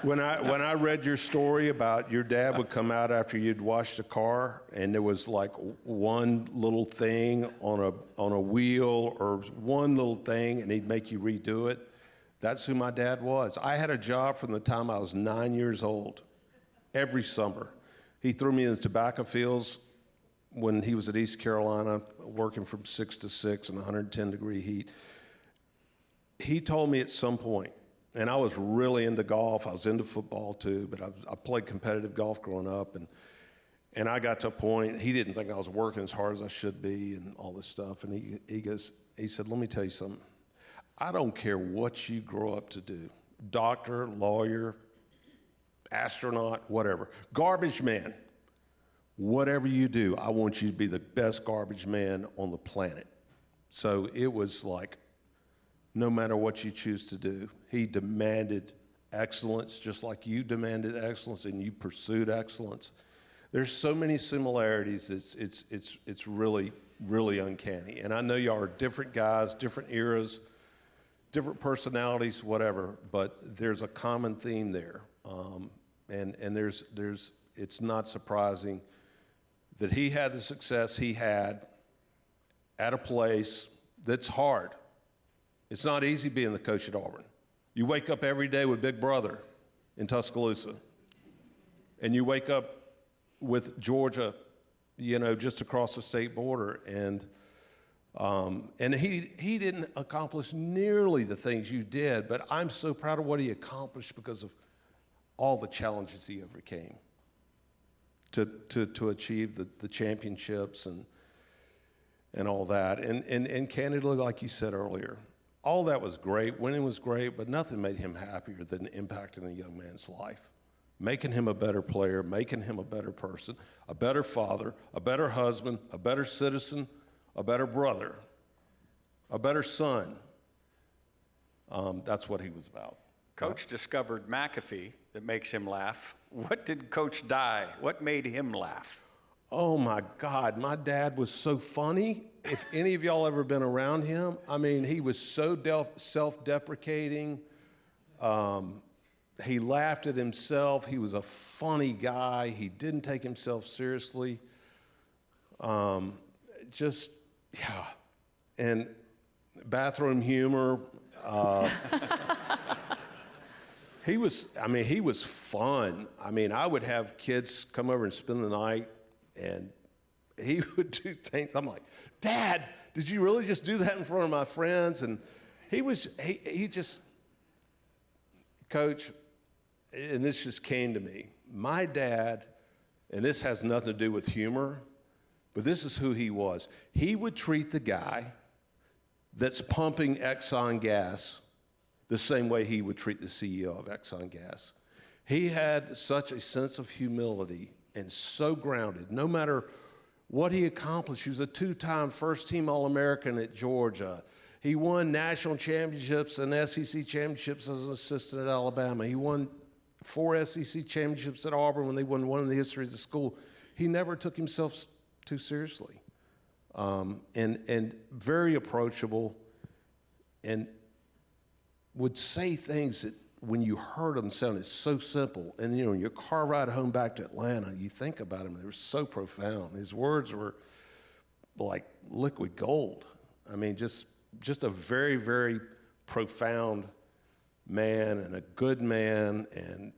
When I read your story about your dad would come out after you'd washed the car, and there was like one little thing on a wheel or one little thing, and he'd make you redo it. That's who my dad was. I had a job from the time I was 9 years old, every summer. He threw me in the tobacco fields when he was at East Carolina, working from 6 to 6 in 110-degree heat. He told me at some point, and I was really into golf, I was into football too, but I played competitive golf growing up, and I got to a point, he didn't think I was working as hard as I should be and all this stuff, and he said, let me tell you something. I don't care what you grow up to do, doctor, lawyer, astronaut, whatever, garbage man, whatever you do, I want you to be the best garbage man on the planet. So it was like, no matter what you choose to do, he demanded excellence just like you demanded excellence and you pursued excellence. There's so many similarities, it's really, really uncanny. And I know y'all are different guys, different eras, different personalities, whatever, but there's a common theme there. And it's not surprising that he had the success he had at a place that's hard. It's not easy being the coach at Auburn. You wake up every day with Big Brother in Tuscaloosa, and you wake up with Georgia, just across the state border, and he didn't accomplish nearly the things you did, but I'm so proud of what he accomplished because of all the challenges he overcame to achieve the championships and all that. And candidly, like you said earlier, all that was great, winning was great, but nothing made him happier than impacting a young man's life, making him a better player, making him a better person, a better father, a better husband, a better citizen, a better brother, a better son. That's what he was about. Coach discovered McAfee that makes him laugh. What did Coach Dye? What made him laugh? Oh my God, my dad was so funny. If any of y'all ever been around him, he was so self-deprecating. He laughed at himself. He was a funny guy. He didn't take himself seriously. And bathroom humor. He was fun. I would have kids come over and spend the night, and he would do things. I'm like, Dad, did you really just do that in front of my friends? And he just, Coach, and this just came to me. My dad, and this has nothing to do with humor, but this is who he was. He would treat the guy that's pumping Exxon gas the same way he would treat the CEO of Exxon Gas. He had such a sense of humility and so grounded, no matter what he accomplished. He was a two-time first-team All-American at Georgia. He won national championships and SEC championships as an assistant at Alabama. He won 4 SEC championships at Auburn when they won one in the history of the school. He never took himself too seriously, and very approachable, and would say things that when you heard them sounded so simple. And in your car ride home back to Atlanta, you think about him, they were so profound. His words were like liquid gold. I mean, just a very, very profound man and a good man, and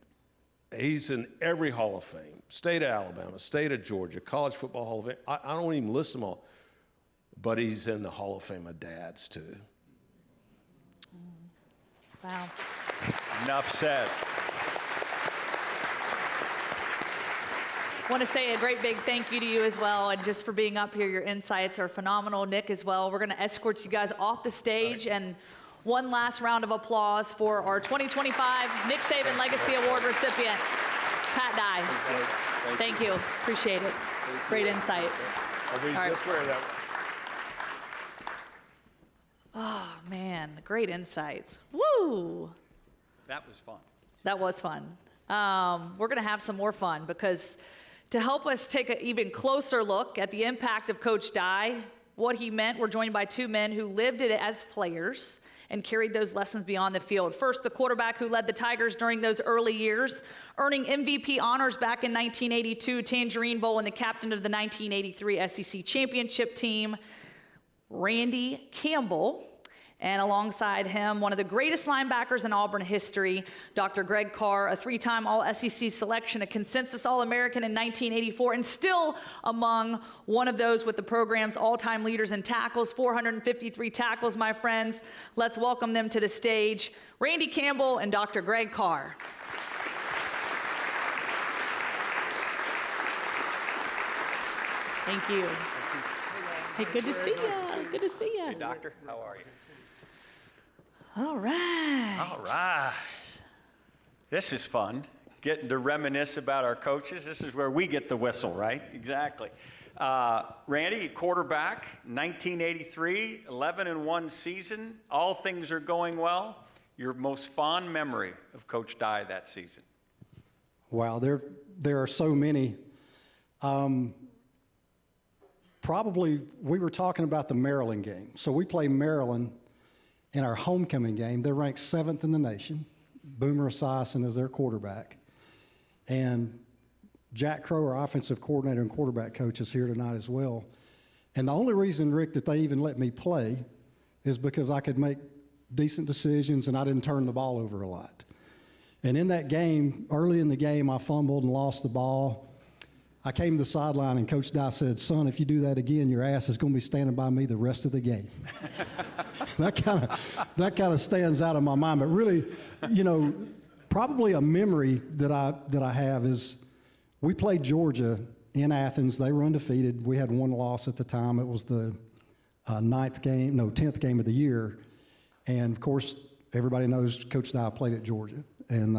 he's in every Hall of Fame. State of Alabama, State of Georgia, College Football Hall of Fame. I don't even list them all, but he's in the Hall of Fame of dads too. Wow. Enough said. I want to say a great big thank you to you as well, and just for being up here. Your insights are phenomenal. Nick as well. We're going to escort you guys off the stage, and one last round of applause for our 2025 Nick Saban Legacy Award recipient, Pat Dye. Thank you. Appreciate it. Great insight. All right. Oh, man, great insights. Woo! That was fun. That was fun. We're going to have some more fun, because to help us take an even closer look at the impact of Coach Dye, what he meant, we're joined by 2 men who lived it as players and carried those lessons beyond the field. First, the quarterback who led the Tigers during those early years, earning MVP honors back in 1982, Tangerine Bowl, and the captain of the 1983 SEC championship team, Randy Campbell. And alongside him, one of the greatest linebackers in Auburn history, Dr. Greg Carr, a 3-time All-SEC selection, a consensus All-American in 1984, and still among one of those with the program's all-time leaders in tackles, 453 tackles, my friends. Let's welcome them to the stage, Randy Campbell and Dr. Greg Carr. Thank you. Hey, good to see you. Good to see you. Hey, doctor, how are you? All right. All right. This is fun, getting to reminisce about our coaches. This is where we get the whistle, right? Exactly. Randy, quarterback, 1983, 11-1 season. All things are going well. Your most fond memory of Coach Dye that season? Wow, there are so many. Probably, we were talking about the Maryland game. So we play Maryland in our homecoming game. They're ranked 7th in the nation. Boomer Esiason is their quarterback. And Jack Crow, our offensive coordinator and quarterback coach, is here tonight as well. And the only reason, Rick, that they even let me play is because I could make decent decisions and I didn't turn the ball over a lot. And in that game, early in the game, I fumbled and lost the ball. I came to the sideline, and Coach Dye said, "Son, if you do that again, your ass is going to be standing by me the rest of the game." That kind of stands out in my mind. But really, probably a memory that I have is we played Georgia in Athens. They were undefeated. We had 1 loss at the time. It was the 10th game of the year. And, of course, everybody knows Coach Dye played at Georgia. And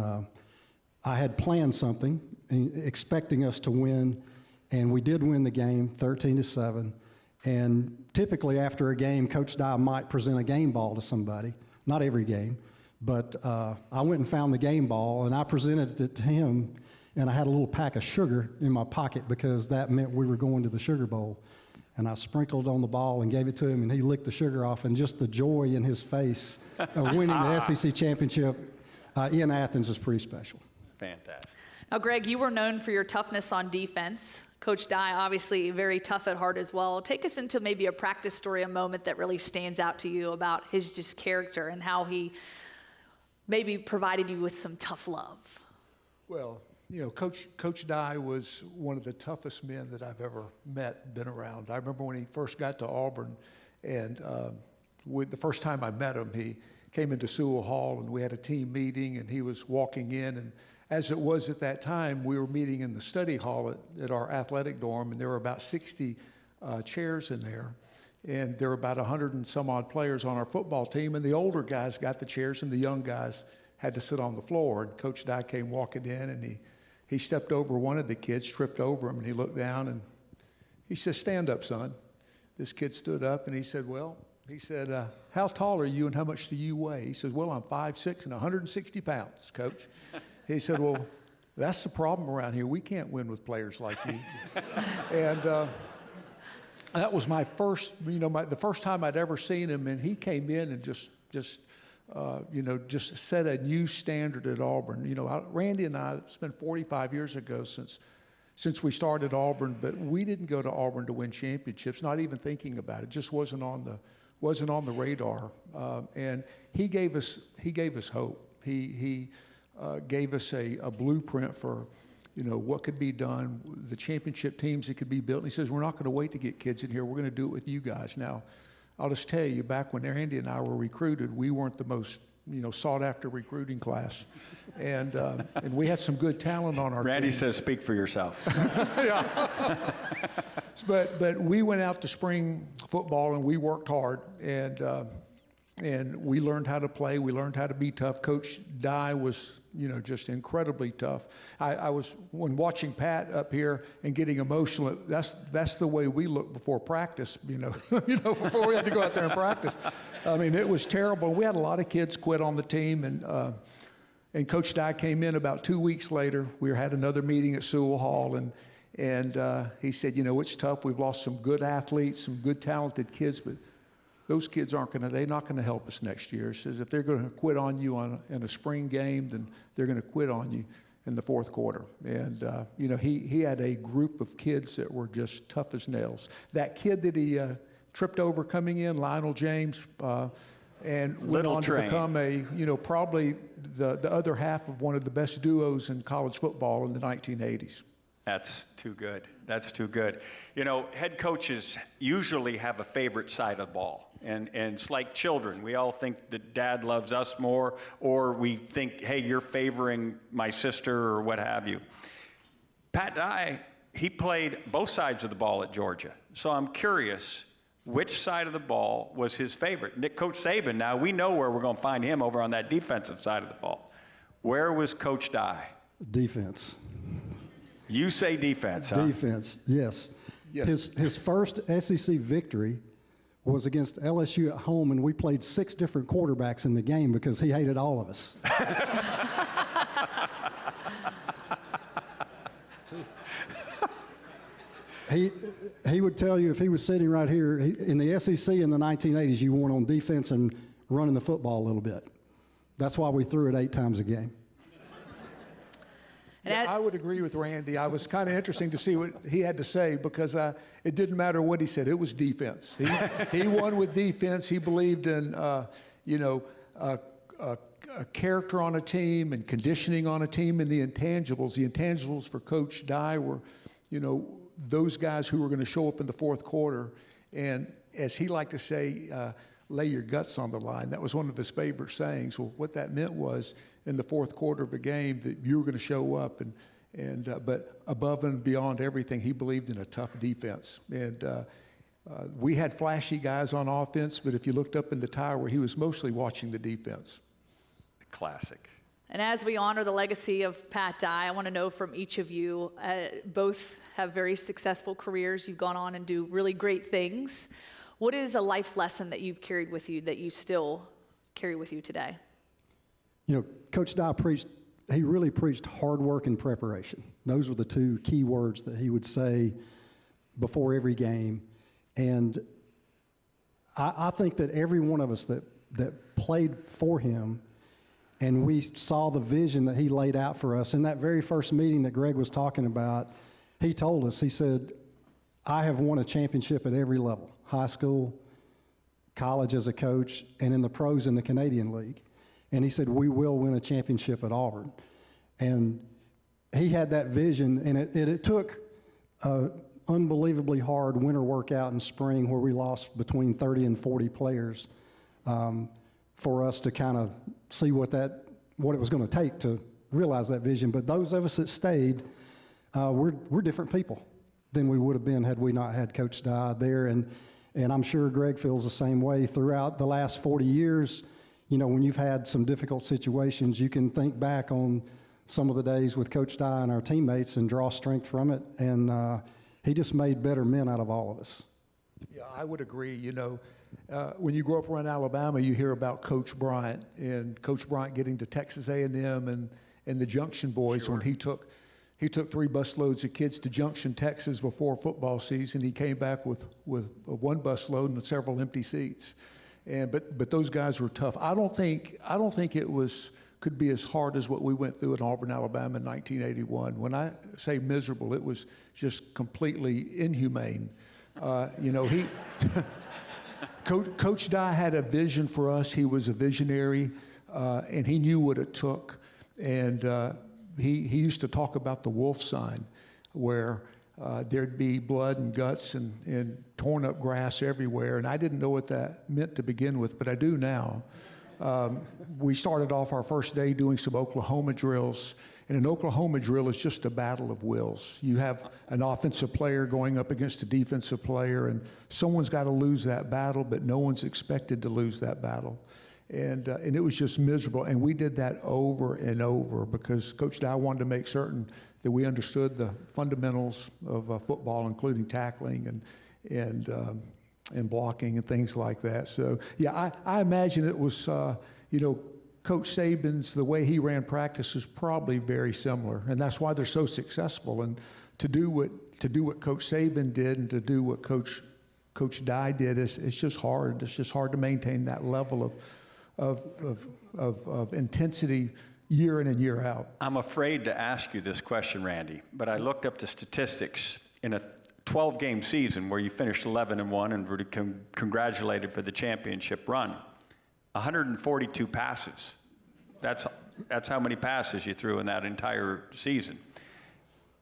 I had planned something, expecting us to win, and we did win the game 13-7. And typically after a game, Coach Dye might present a game ball to somebody. Not every game, but I went and found the game ball, and I presented it to him, and I had a little pack of sugar in my pocket because that meant we were going to the Sugar Bowl. And I sprinkled on the ball and gave it to him, and he licked the sugar off, and just the joy in his face of winning the SEC championship in Athens is pretty special. Fantastic. Now, Greg, you were known for your toughness on defense. Coach Dye, obviously very tough at heart as well. Take us into maybe a practice story, a moment that really stands out to you about his just character and how he maybe provided you with some tough love. Well, Coach Dye was one of the toughest men that I've ever met, been around. I remember when he first got to Auburn, And the first time I met him, he came into Sewell Hall, and we had a team meeting, and he was walking in. And as it was at that time, we were meeting in the study hall at our athletic dorm, and there were about 60 chairs in there. And there were about 100 and some odd players on our football team, and the older guys got the chairs, and the young guys had to sit on the floor. And Coach Dye came walking in, and he stepped over one of the kids, tripped over him, and he looked down, and he said, "Stand up, son." This kid stood up, and he said, "How tall are you, and how much do you weigh?" He says, "Well, I'm 5'6" and 160 pounds, Coach." He said, "Well, that's the problem around here. We can't win with players like you." And that was my first, the first time I'd ever seen him, and he came in and just set a new standard at Auburn. Randy and I, it's been 45 years ago since we started Auburn, but we didn't go to Auburn to win championships, not even thinking about it. Just wasn't on the radar. And he gave us hope. He gave us a blueprint for what could be done, the championship teams that could be built. And he says, "We're not going to wait to get kids in here. We're going to do it with you guys." Now, I'll just tell you, back when Randy and I were recruited, we weren't the most sought-after recruiting class, and we had some good talent on our Randy team. says, "Speak for yourself." Yeah. But we went out to spring football, and we worked hard, and we learned how to play. We learned how to be tough. Coach Dye was just incredibly tough. When watching Pat up here and getting emotional, that's the way we look before practice, before we had to go out there and practice. I mean, it was terrible. We had a lot of kids quit on the team, and Coach Dye came in about 2 weeks later. We had another meeting at Sewell Hall, and he said, "It's tough. We've lost some good athletes, some good talented kids, but those kids they're not going to help us next year." He says, "If they're going to quit on you in a spring game, then they're going to quit on you in the fourth quarter." And, he had a group of kids that were just tough as nails. That kid that he tripped over coming in, Lionel James, and went on to become probably the other half of one of the best duos in college football in the 1980s. That's too good. That's too good. Head coaches usually have a favorite side of the ball. And it's like children. We all think that dad loves us more, or we think, hey, you're favoring my sister or what have you. Pat Dye, he played both sides of the ball at Georgia. So I'm curious, which side of the ball was his favorite? Coach Saban, now we know where we're going to find him over on that defensive side of the ball. Where was Coach Dye? Defense. You say defense, huh? Defense, yes. His first SEC victory was against LSU at home, and we played 6 different quarterbacks in the game because he hated all of us. He would tell you if he was sitting right here, in the SEC in the 1980s, you won on defense and running the football a little bit. That's why we threw it 8 times a game. Yeah, I would agree with Randy. I was kind of interesting to see what he had to say because it didn't matter what he said. It was defense. He won with defense. He believed in, a character on a team and conditioning on a team and the intangibles. The intangibles for Coach Dye were, those guys who were going to show up in the fourth quarter. And as he liked to say, lay your guts on the line. That was one of his favorite sayings. Well, what that meant was in the fourth quarter of a game that you were going to show up, but above and beyond everything, he believed in a tough defense. And we had flashy guys on offense, but if you looked up in the tower, he was mostly watching the defense. Classic. And as we honor the legacy of Pat Dye, I want to know from each of you, both have very successful careers. You've gone on and do really great things. What is a life lesson that you've carried with you that you still carry with you today? Coach Dye he really preached hard work and preparation. Those were the 2 key words that he would say before every game. And I think that every one of us that played for him, and we saw the vision that he laid out for us. In that very first meeting that Greg was talking about, he told us, he said, "I have won a championship at every level, high school, college as a coach, and in the pros in the Canadian League." And he said, "We will win a championship at Auburn." And he had that vision, and it took unbelievably hard winter workout in spring where we lost between 30 and 40 players for us to kind of see what it was going to take to realize that vision. But those of us that stayed, we're different people than we would have been had we not had Coach Dye there. And I'm sure Greg feels the same way. Throughout the last 40 years, you know, when you've had some difficult situations, you can think back on some of the days with Coach Dye and our teammates and draw strength from it. And he just made better men out of all of us. Yeah, I would agree. You know, when you grow up around Alabama, you hear about Coach Bryant and Coach Bryant getting to Texas A&M and the Junction Boys. When he took 3 busloads of kids to Junction, Texas before football season. He came back with 1 busload and several empty seats. But those guys were tough. I don't think it could be as hard as what we went through in Auburn, Alabama in 1981. When I say miserable, it was just completely inhumane. You know, Coach Dye had a vision for us. He was a visionary, and he knew what it took. And he used to talk about the wolf sign, where there'd be blood and guts and torn up grass everywhere. And I didn't know what that meant to begin with, but I do now. We started off our first day doing some Oklahoma drills. And an Oklahoma drill is just a battle of wills. You have an offensive player going up against a defensive player, and someone's got to lose that battle, but no one's expected to lose that battle. And it was just miserable. And we did that over and over because Coach Dye wanted to make certain that we understood the fundamentals of football, including tackling and blocking and things like that. So, yeah, I imagine it was, you know, Coach Saban's, the way he ran practice is probably very similar. And that's why they're so successful. And to do what Coach Saban did and to do what Coach Dye did, it's just hard. It's just hard to maintain that level of intensity year in and year out. I'm afraid to ask you this question, Randy, but I looked up the statistics in a 12-game season where you finished 11-1 and were congratulated for the championship run. 142 passes. That's how many passes you threw in that entire season.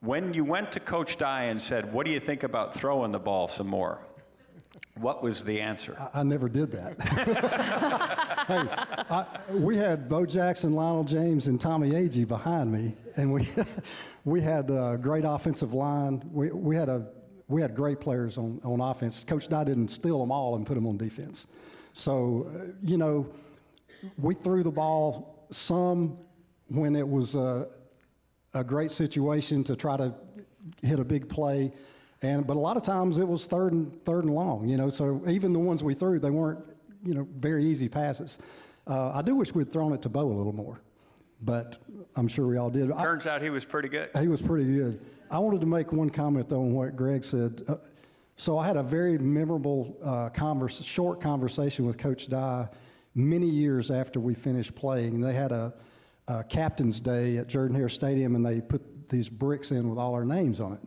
When you went to Coach Dye and said, "What do you think about throwing the ball some more?" What was the answer? I never did that. Hey, we had Bo Jackson, Lionel James, and Tommy Agee behind me, and we had a great offensive line. We had great players on offense. Coach Dye didn't steal them all and put them on defense. So, you know, we threw the ball some when it was a great situation to try to hit a big play. But a lot of times it was third and long, you know, so even the ones we threw, they weren't, you know, very easy passes. I do wish we'd thrown it to Bo a little more, but I'm sure we all did. Turns out he was pretty good. He was pretty good. I wanted to make one comment, though, on what Greg said. So I had a very memorable short conversation with Coach Dye many years after we finished playing. They had a Captain's Day at Jordan-Hare Stadium, and they put these bricks in with all our names on it.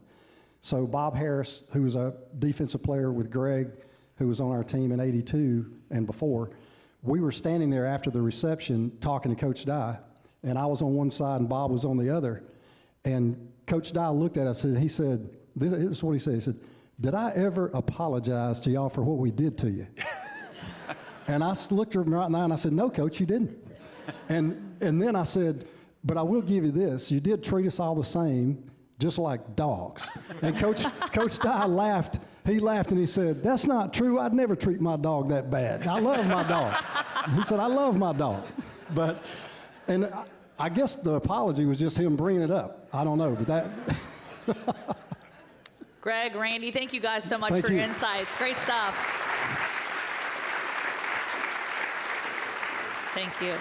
So Bob Harris, who was a defensive player with Greg, who was on our team in '82 and before, we were standing there after the reception talking to Coach Dye, and I was on one side and Bob was on the other. And Coach Dye looked at us and he said, this is what he said, he said, "Did I ever apologize to y'all for what we did to you?" And I looked at him right in the eye and I said, "No, Coach, you didn't." And then I said, "But I will give you this. You did treat us all the same, just like dogs." And Coach Dye laughed. He laughed and he said, "That's not true. I'd never treat my dog that bad. I love my dog." He said, "I love my dog." And I guess the apology was just him bringing it up. I don't know, but that. Greg, Randy, thank you guys so much for your insights. Great stuff. Thank you.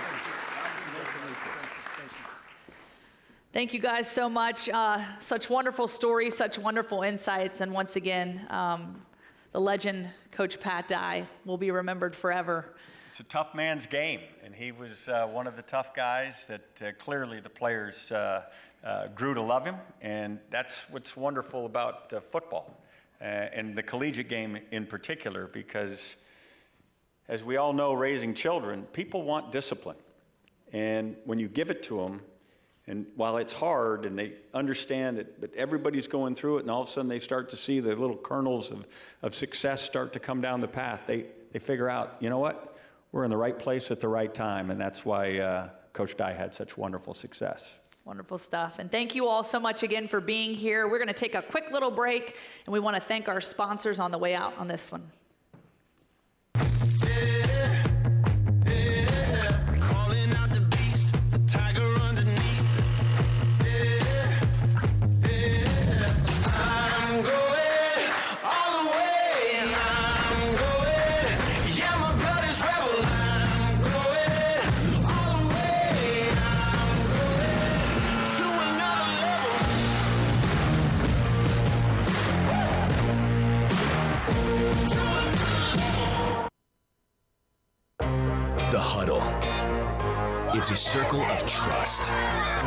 Thank you guys so much. Such wonderful stories, such wonderful insights. And once again, the legend, Coach Pat Dye, will be remembered forever. It's a tough man's game, and he was one of the tough guys that clearly the players grew to love him, and that's what's wonderful about football and the collegiate game in particular, because as we all know, raising children, people want discipline, and when you give it to them, And while it's hard and they understand that everybody's going through it, and all of a sudden they start to see the little kernels of success start to come down the path, they figure out, you know what, we're in the right place at the right time. And that's why Coach Dye had such wonderful success. Wonderful stuff. And thank you all so much again for being here. We're going to take a quick little break, and we want to thank our sponsors on the way out on this one. It's a circle of trust.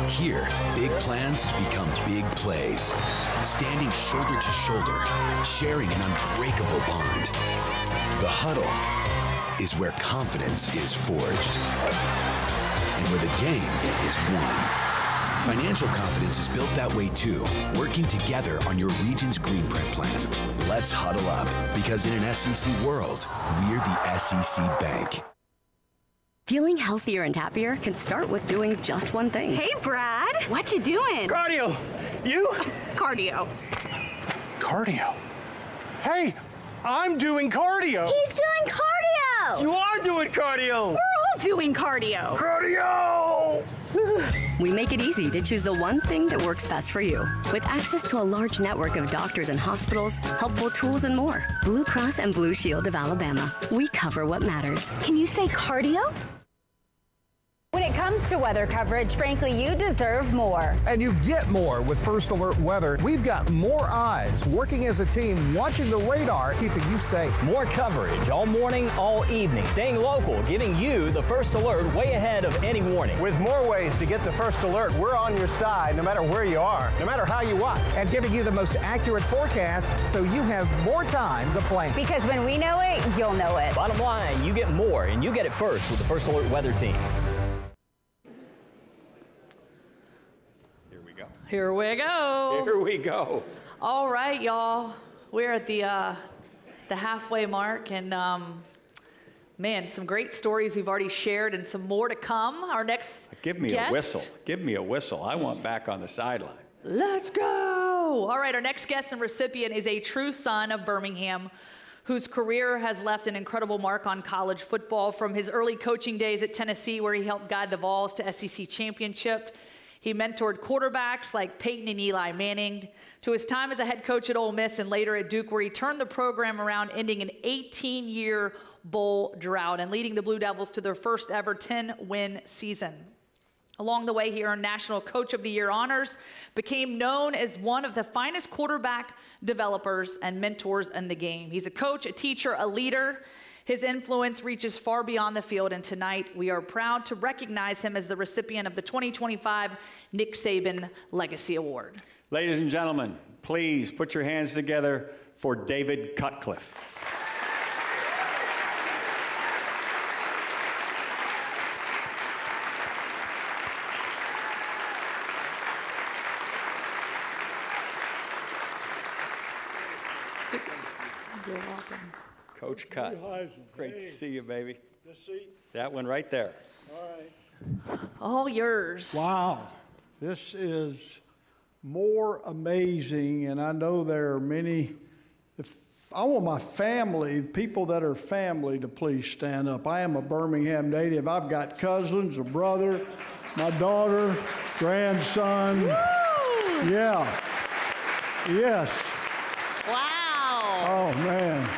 Here, big plans become big plays. Standing shoulder to shoulder, sharing an unbreakable bond. The huddle is where confidence is forged and where the game is won. Financial confidence is built that way too, working together on your region's Greenprint plan. Let's huddle up, because in an SEC world, we're the SEC Bank. Feeling healthier and happier can start with doing just one thing. Hey, Brad. What you doing? Cardio. You? Cardio. Cardio. Hey, I'm doing cardio. He's doing cardio. You are doing cardio. We're all doing cardio. Cardio! We make it easy to choose the one thing that works best for you. With access to a large network of doctors and hospitals, helpful tools, and more. Blue Cross and Blue Shield of Alabama. We cover what matters. Can you say cardio? When it comes to weather coverage, frankly, you deserve more. And you get more with First Alert Weather. We've got more eyes working as a team, watching the radar, keeping you safe. More coverage all morning, all evening. Staying local, giving you the first alert way ahead of any warning. With more ways to get the first alert, we're on your side no matter where you are, no matter how you watch. And giving you the most accurate forecast so you have more time to plan. Because when we know it, you'll know it. Bottom line, you get more, and you get it first with the First Alert Weather Team. Here we go. Here we go. All right, y'all. We're at the halfway mark, and man, some great stories we've already shared, and some more to come. Our next Give me guest. a whistle. Give me a whistle. I want back on the sideline. Let's go. All right, our next guest and recipient is a true son of Birmingham, whose career has left an incredible mark on college football. From his early coaching days at Tennessee, where he helped guide the Vols to SEC championship. He mentored quarterbacks like Peyton and Eli Manning, to his time as a head coach at Ole Miss and later at Duke, where he turned the program around, ending an 18-year bowl drought and leading the Blue Devils to their first ever 10-win season. Along the way, he earned National Coach of the Year honors, became known as one of the finest quarterback developers and mentors in the game. He's a coach, a teacher, a leader. His influence reaches far beyond the field, and tonight we are proud to recognize him as the recipient of the 2025 Nick Saban Legacy Award. Ladies and gentlemen, please put your hands together for David Cutcliffe. You're welcome. Coach Cut. Great to see you, baby. Good to see you. That one right there. All right. All yours. Wow. This is more amazing, and I know there are many. If I want my family, people that are family, to please stand up. I am a Birmingham native. I've got cousins, a brother, my daughter, grandson. Woo! Yeah. Yes. Wow. Oh, man.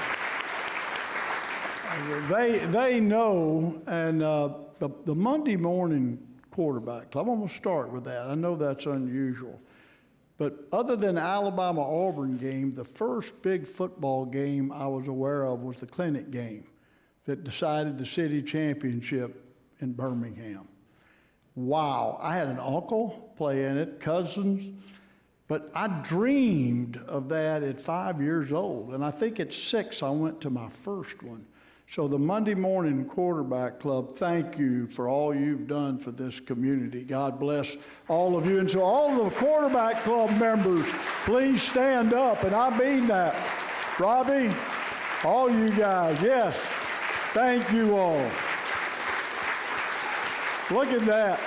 They know, and the Monday morning quarterback club, I'm going to start with that. I know that's unusual. But other than the Alabama-Auburn game, the first big football game I was aware of was the clinic game that decided the city championship in Birmingham. Wow. I had an uncle play in it, cousins, but I dreamed of that at 5 years old. And I think at 6, I went to my first one. So the Monday Morning Quarterback Club, thank you for all you've done for this community. God bless all of you. And so all of the Quarterback Club members, please stand up. And I mean that. Robbie, all you guys, yes. Thank you all. Look at that.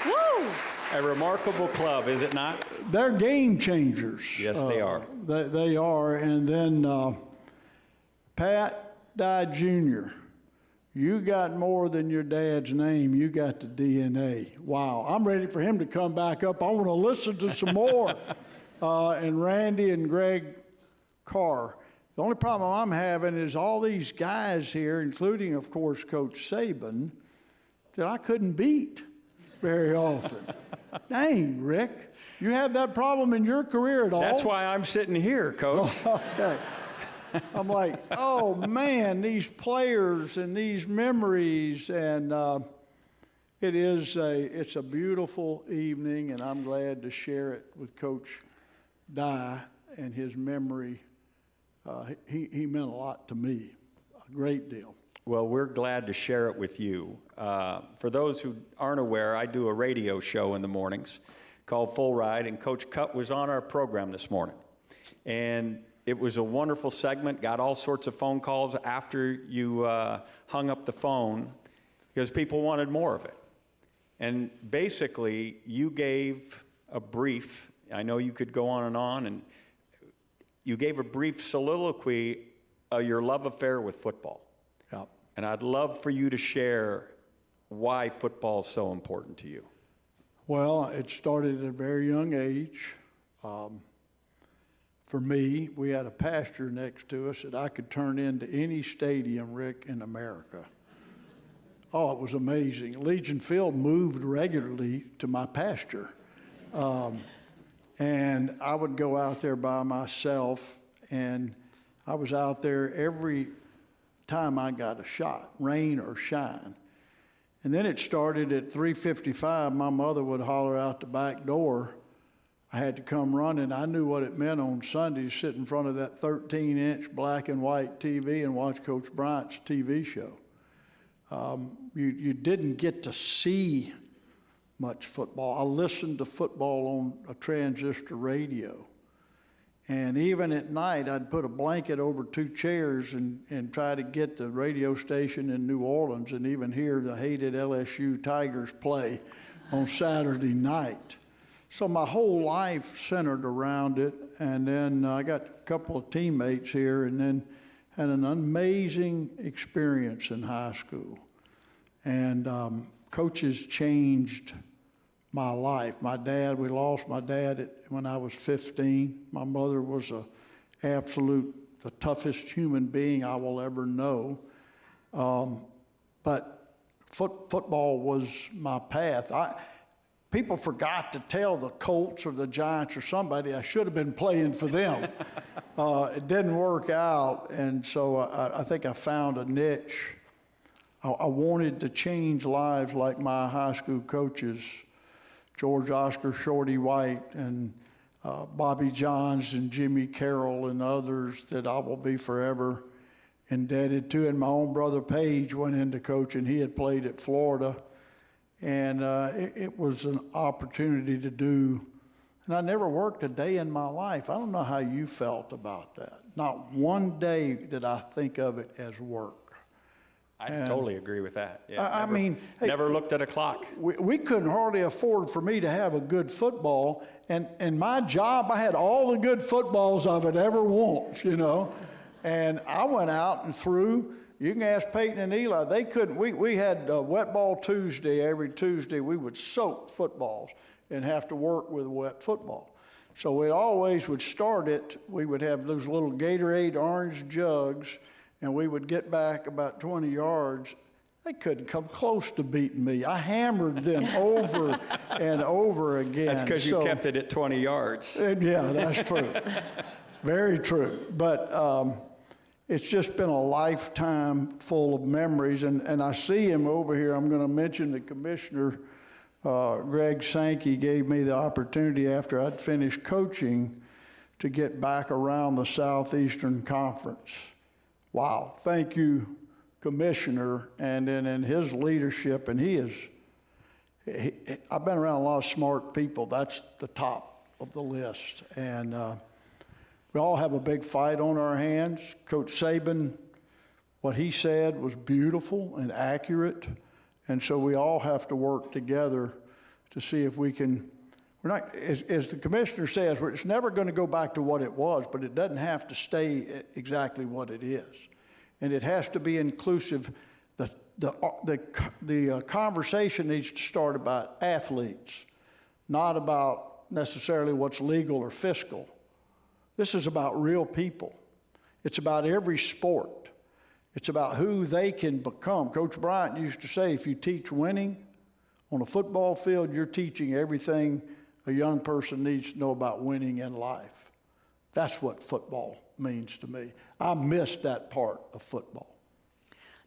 Woo! A remarkable club, is it not? They're game changers. Yes, they are. They are. And then Pat Dye Jr., you got more than your dad's name. You got the DNA. Wow. I'm ready for him to come back up. I want to listen to some more. And Randy and Greg Carr. The only problem I'm having is all these guys here, including, of course, Coach Saban, that I couldn't beat very often. Dang, Rick. You have that problem in your career at all? That's why I'm sitting here, Coach. Okay. I'm like, oh, man, these players and these memories. And it's a beautiful evening, and I'm glad to share it with Coach Dye and his memory. He meant a lot to me, a great deal. Well, we're glad to share it with you. For those who aren't aware, I do a radio show in the mornings called Full Ride, and Coach Cutt was on our program this morning. And it was a wonderful segment, got all sorts of phone calls after you hung up the phone because people wanted more of it. And basically, you gave a brief, I know you could go on, and you gave a brief soliloquy of your love affair with football. Yep. And I'd love for you to share why football is so important to you. Well, it started at a very young age. For me, we had a pasture next to us that I could turn into any stadium, Rick, in America. Oh, it was amazing. Legion Field moved regularly to my pasture. And I would go out there by myself, and I was out there every time I got a shot, rain or shine. And then it started at 3:55. My mother would holler out the back door. I had to come running. I knew what it meant on Sunday to sit in front of that 13-inch black and white TV and watch Coach Bryant's TV show. You didn't get to see much football. I listened to football on a transistor radio. And even at night, I'd put a blanket over two chairs and try to get the radio station in New Orleans and even hear the hated LSU Tigers play on Saturday night. So my whole life centered around it, and then I got a couple of teammates here, and then had an amazing experience in high school. And coaches changed my life. We lost my dad when I was 15. My mother was the toughest human being I will ever know. But football was my path. People forgot to tell the Colts or the Giants or somebody I should have been playing for them. It didn't work out, and so I think I found a niche. I wanted to change lives like my high school coaches, George Oscar Shorty White and Bobby Johns and Jimmy Carroll and others that I will be forever indebted to. And my own brother Page went into coaching. He had played at Florida. And it was an opportunity to do, and I never worked a day in my life. I don't know how you felt about that. Not one day did I think of it as work. I totally agree with that. Yeah, never looked at a clock. We couldn't hardly afford for me to have a good football, and my job, I had all the good footballs I would ever want, and I went out and threw. You can ask Peyton and Eli. They couldn't. We had wet ball Tuesday. Every Tuesday we would soak footballs and have to work with wet football. So we always would start it. We would have those little Gatorade orange jugs, and we would get back about 20 yards. They couldn't come close to beating me. I hammered them over and over again. That's because you kept it at 20 yards. Yeah, that's true. Very true. But it's just been a lifetime full of memories, and I see him over here. I'm going to mention the commissioner, Greg Sankey, gave me the opportunity after I'd finished coaching to get back around the Southeastern Conference. Wow. Thank you, commissioner, and then in his leadership, and I've been around a lot of smart people. That's the top of the list. And we all have a big fight on our hands. Coach Saban, what he said was beautiful and accurate. And so we all have to work together to see if we can, we're not, as the commissioner says, it's never going to go back to what it was, but it doesn't have to stay exactly what it is. And it has to be inclusive. The conversation needs to start about athletes, not about necessarily what's legal or fiscal. This is about real people. It's about every sport. It's about who they can become. Coach Bryant used to say, if you teach winning on a football field, you're teaching everything a young person needs to know about winning in life. That's what football means to me. I miss that part of football.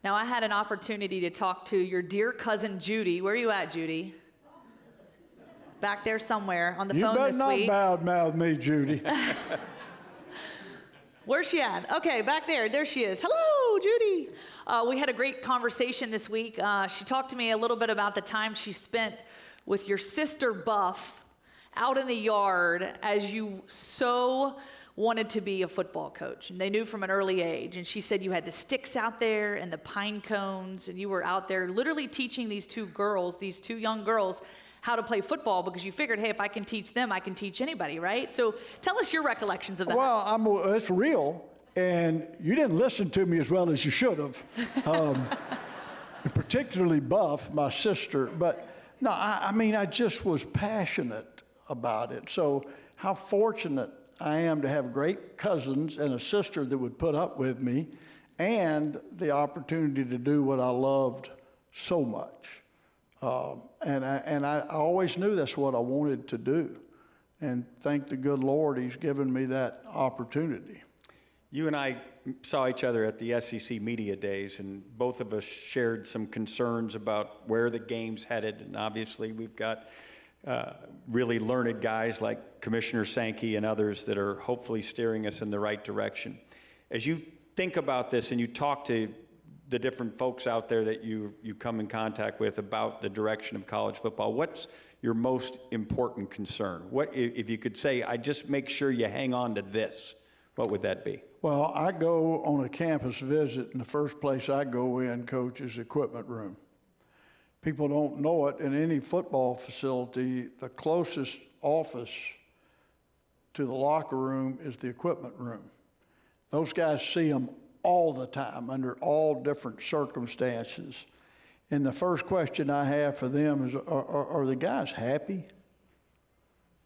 Now, I had an opportunity to talk to your dear cousin, Judy. Where are you at, Judy? Back there somewhere on the phone this week. You better not badmouth me, Judy. Where's she at? Okay, back there. There she is. Hello, Judy. We had a great conversation this week. She talked to me a little bit about the time she spent with your sister, Buff, out in the yard as you so wanted to be a football coach. And they knew from an early age. And she said you had the sticks out there and the pine cones, and you were out there literally teaching these two young girls, how to play football, because you figured, hey, if I can teach them, I can teach anybody, right? So tell us your recollections of that. Well, it's real, and you didn't listen to me as well as you should have, particularly Buff, my sister. But no, I just was passionate about it. So how fortunate I am to have great cousins and a sister that would put up with me, and the opportunity to do what I loved so much. And I always knew that's what I wanted to do. And thank the good Lord, he's given me that opportunity. You and I saw each other at the SEC Media Days, and both of us shared some concerns about where the game's headed. And obviously, we've got really learned guys like Commissioner Sankey and others that are hopefully steering us in the right direction. As you think about this and you talk to the different folks out there that you come in contact with about the direction of college football, what's your most important concern? What, if you could say, I just make sure you hang on to this, what would that be? Well, I go on a campus visit, and the first place I go in, Coach, is the equipment room. People don't know it. In any football facility, the closest office to the locker room is the equipment room. Those guys see them all the time, under all different circumstances. And the first question I have for them is, are the guys happy?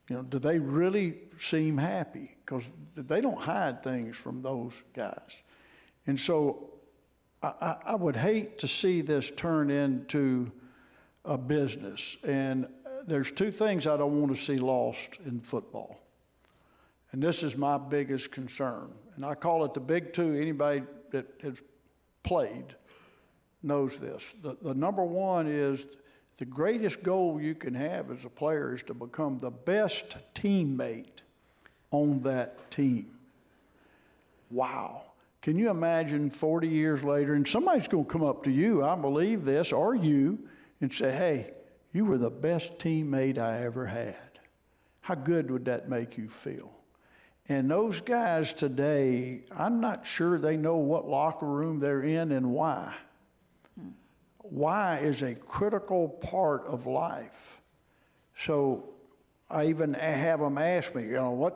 You know, do they really seem happy? Because they don't hide things from those guys. And so I would hate to see this turn into a business. And there's two things I don't want to see lost in football. And this is my biggest concern. And I call it the big two. Anybody that has played knows this. The number one is the greatest goal you can have as a player is to become the best teammate on that team. Wow. Can you imagine 40 years later, and somebody's going to come up to you, I believe this, or you, and say, hey, you were the best teammate I ever had. How good would that make you feel? And those guys today, I'm not sure they know what locker room they're in and why. Why is a critical part of life. So I even have them ask me, you know,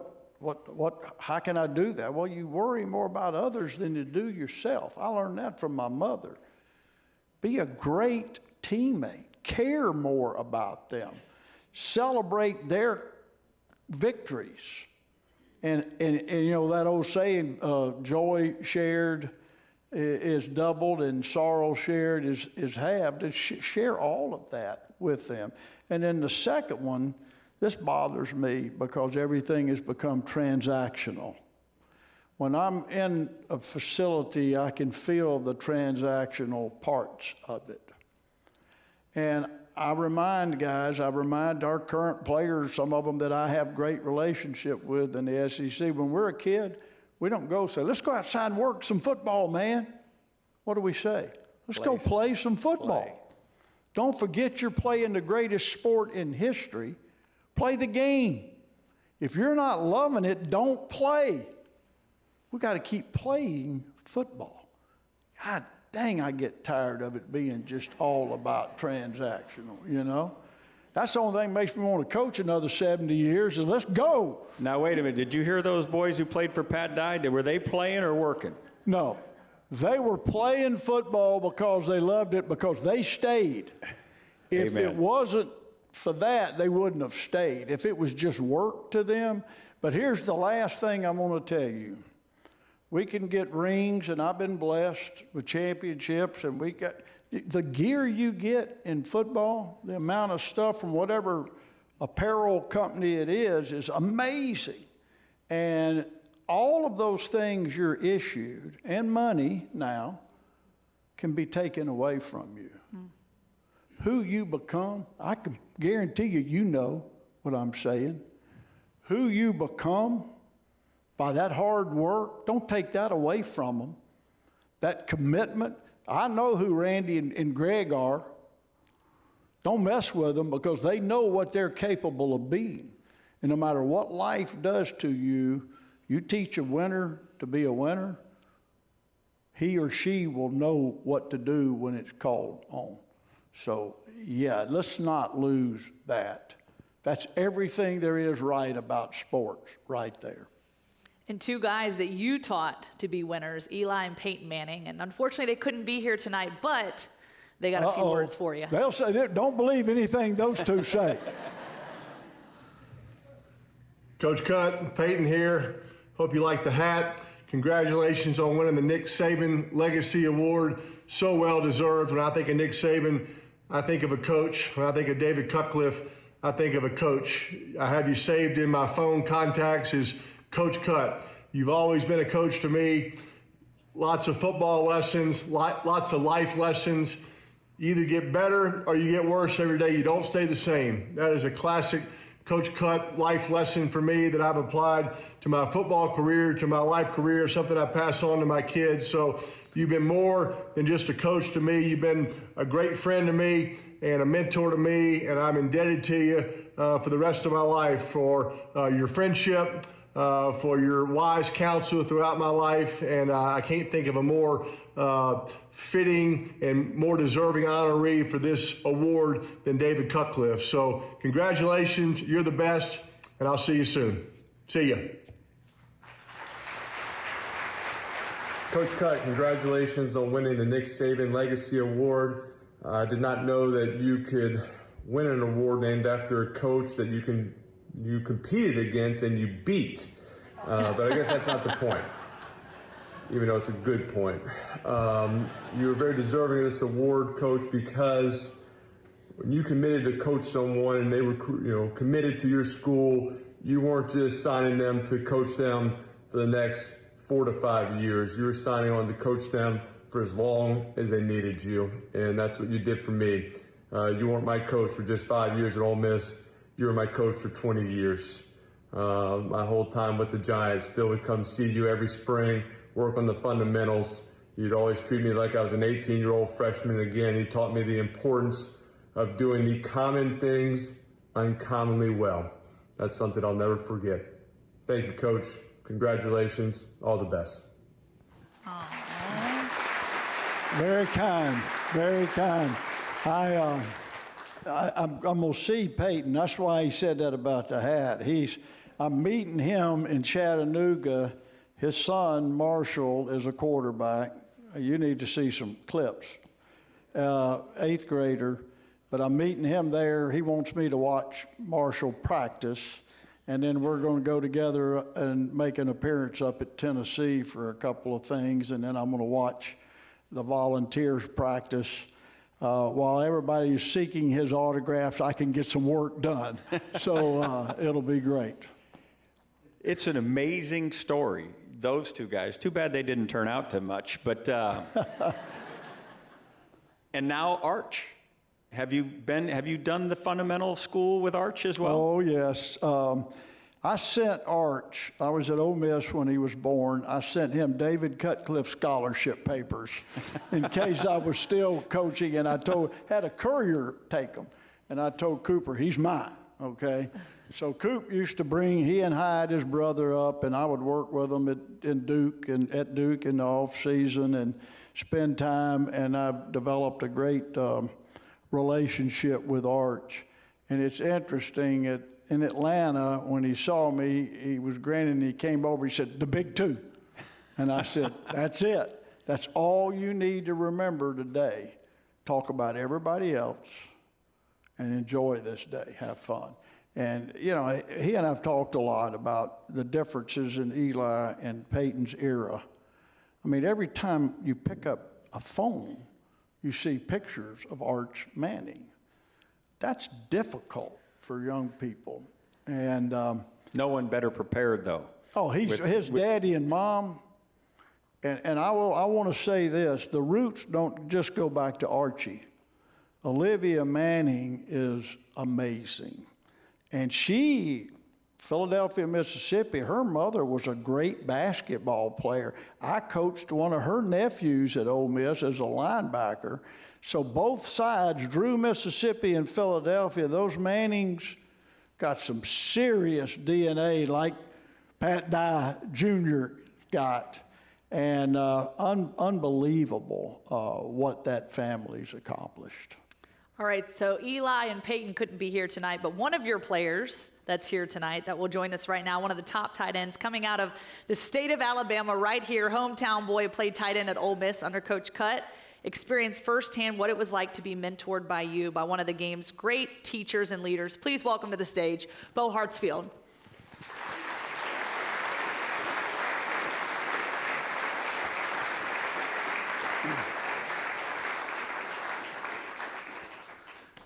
how can I do that? Well, you worry more about others than you do yourself. I learned that from my mother. Be a great teammate. Care more about them. Celebrate their victories. And you know, that old saying, joy shared is doubled and sorrow shared is halved. And share all of that with them. And then the second one, this bothers me because everything has become transactional. When I'm in a facility, I can feel the transactional parts of it. And I remind our current players, some of them that I have great relationship with in the SEC, when we're a kid, we don't go say, let's go outside and work some football, man. what do we say? Let's go play some football. Don't forget you're playing the greatest sport in history. Play the game. If you're not loving it, don't play. We got to keep playing football. God dang, I get tired of it being just all about transactional, you know? That's the only thing that makes me want to coach another 70 years, and let's go. Now, wait a minute. Did you hear those boys who played for Pat Dye? Were they playing or working? No. They were playing football because they loved it, because they stayed. If Amen. it wasn't for that, they wouldn't have stayed. If it was just work to them. But here's the last thing I'm going to tell you. We can get rings, and I've been blessed with championships, and we got the gear you get in football, the amount of stuff from whatever apparel company it is amazing. And all of those things you're issued, and money now, can be taken away from you. Who you become, I can guarantee you, you know what I'm saying. Who you become by that hard work, don't take that away from them. That commitment. I know who Randy and Greg are. Don't mess with them, because they know what they're capable of being. And no matter what life does to you, you teach a winner to be a winner, he or she will know what to do when it's called on. So, yeah, let's not lose that. That's everything there is right about sports right there. And two guys that you taught to be winners, Eli and Peyton Manning. And unfortunately, they couldn't be here tonight, but they got a few words for you. They'll say, don't believe anything those two say. Coach Cut, Peyton here. Hope you like the hat. Congratulations on winning the Nick Saban Legacy Award. So well deserved. When I think of Nick Saban, I think of a coach. When I think of David Cutcliffe, I think of a coach. I have you saved in my phone contacts as Coach Cut. You've always been a coach to me. Lots of football lessons, lots of life lessons. You either get better or you get worse every day. You don't stay the same. That is a classic Coach Cut life lesson for me that I've applied to my football career, to my life career, something I pass on to my kids. So you've been more than just a coach to me. You've been a great friend to me and a mentor to me, and I'm indebted to you for the rest of my life for your friendship, for your wise counsel throughout my life, and I can't think of a more fitting and more deserving honoree for this award than David Cutcliffe. So congratulations, you're the best, and I'll see you soon. See ya. Coach Cut, congratulations on winning the Nick Saban Legacy Award. I did not know that you could win an award named after a coach that you competed against and you beat. But I guess that's not the point, even though it's a good point. You were very deserving of this award, Coach, because when you committed to coach someone and they were committed to your school, you weren't just signing them to coach them for the next 4 to 5 years. You were signing on to coach them for as long as they needed you, and that's what you did for me. You weren't my coach for just 5 years at Ole Miss. You were my coach for 20 years. My whole time with the Giants, still would come see you every spring, work on the fundamentals. You'd always treat me like I was an 18-year-old freshman again. He taught me the importance of doing the common things uncommonly well. That's something I'll never forget. Thank you, Coach. Congratulations. All the best. Very kind, very kind. I'm going to see Peyton. That's why he said that about the hat. I'm meeting him in Chattanooga. His son, Marshall, is a quarterback. You need to see some clips. 8th grader. But I'm meeting him there. He wants me to watch Marshall practice. And then we're going to go together and make an appearance up at Tennessee for a couple of things. And then I'm going to watch the Volunteers practice. While everybody is seeking his autographs, I can get some work done. So it'll be great. It's an amazing story, those two guys. Too bad they didn't turn out to much. But and now Arch. Have you done the fundamental school with Arch as well? Oh, yes. I sent Arch, I was at Ole Miss when he was born, I sent him David Cutcliffe scholarship papers in case I was still coaching, and I had a courier take them, and I told Cooper, he's mine, okay? So Coop used to bring, he and Hyde, his brother, up, and I would work with them at Duke in the off season and spend time, and I've developed a great relationship with Arch. And it's interesting, in Atlanta, when he saw me, he was grinning, he came over, he said, the big two. And I said, that's it. That's all you need to remember today. Talk about everybody else and enjoy this day, have fun. And, you know, he and I've talked a lot about the differences in Eli and Peyton's era. I mean, every time you pick up a phone, you see pictures of Arch Manning. That's difficult for young people. And no one better prepared, though. Oh, his daddy and mom. And I want to say this, the roots don't just go back to Archie. Olivia Manning is amazing. And Philadelphia, Mississippi, her mother was a great basketball player. I coached one of her nephews at Ole Miss as a linebacker. So both sides, Drew, Mississippi, and Philadelphia, those Mannings got some serious DNA like Pat Dye Jr. got. And unbelievable what that family's accomplished. All right, so Eli and Peyton couldn't be here tonight, but one of your players that's here tonight that will join us right now, one of the top tight ends coming out of the state of Alabama right here, hometown boy, played tight end at Ole Miss under Coach Cutt, experienced firsthand what it was like to be mentored by you, by one of the game's great teachers and leaders. Please welcome to the stage, Bo Hartsfield.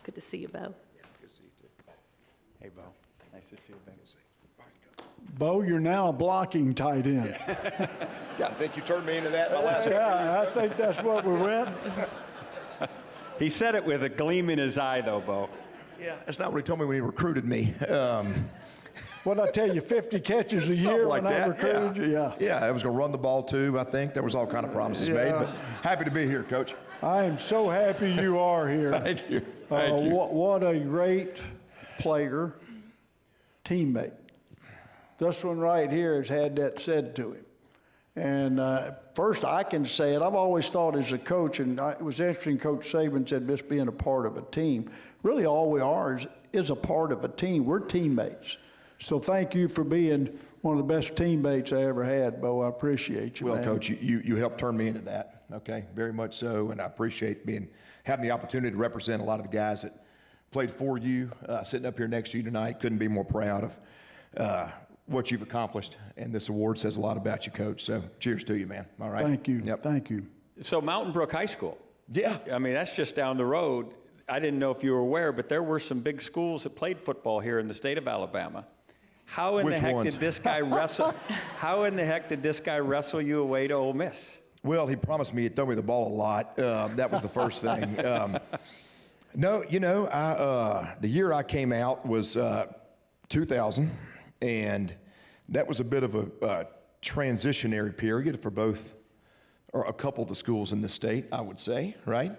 Good to see you, Bo. Yeah, good to see you too. Hey, Bo. Nice to see you, Ben. Bo, you're now a blocking tight end. Yeah, I think you turned me into that my last Yeah, I think that's what we went. He said it with a gleam in his eye, though, Bo. Yeah, that's not what he told me when he recruited me. What did I tell you, 50 catches a year like when I that. recruited you? Yeah. Yeah, I was going to run the ball too, I think. There was all kind of promises made, but happy to be here, Coach. I am so happy you are here. Thank you. Thank you. What a great player, teammate. This one right here has had that said to him. And first, I can say it. I've always thought as a coach, and it was interesting, Coach Saban said just being a part of a team. Really all we are is a part of a team. We're teammates. So thank you for being one of the best teammates I ever had, Bo. I appreciate you, Well, man. Coach, you helped turn me into that, okay? Very much so, and I appreciate having the opportunity to represent a lot of the guys that played for you. Sitting up here next to you tonight, couldn't be more proud of what you've accomplished, and this award says a lot about you, Coach. So cheers to you, man. All right? Thank you. Yep. Thank you. So Mountain Brook High School. Yeah. I mean, that's just down the road. I didn't know if you were aware, but there were some big schools that played football here in the state of Alabama. How in the heck did this guy wrestle? How in the heck did this guy wrestle you away to Ole Miss? Well, he promised me he'd throw me the ball a lot. That was the first thing. No, you know, the year I came out was 2000, and that was a bit of a transitionary period for both, or a couple of the schools in the state, I would say, right?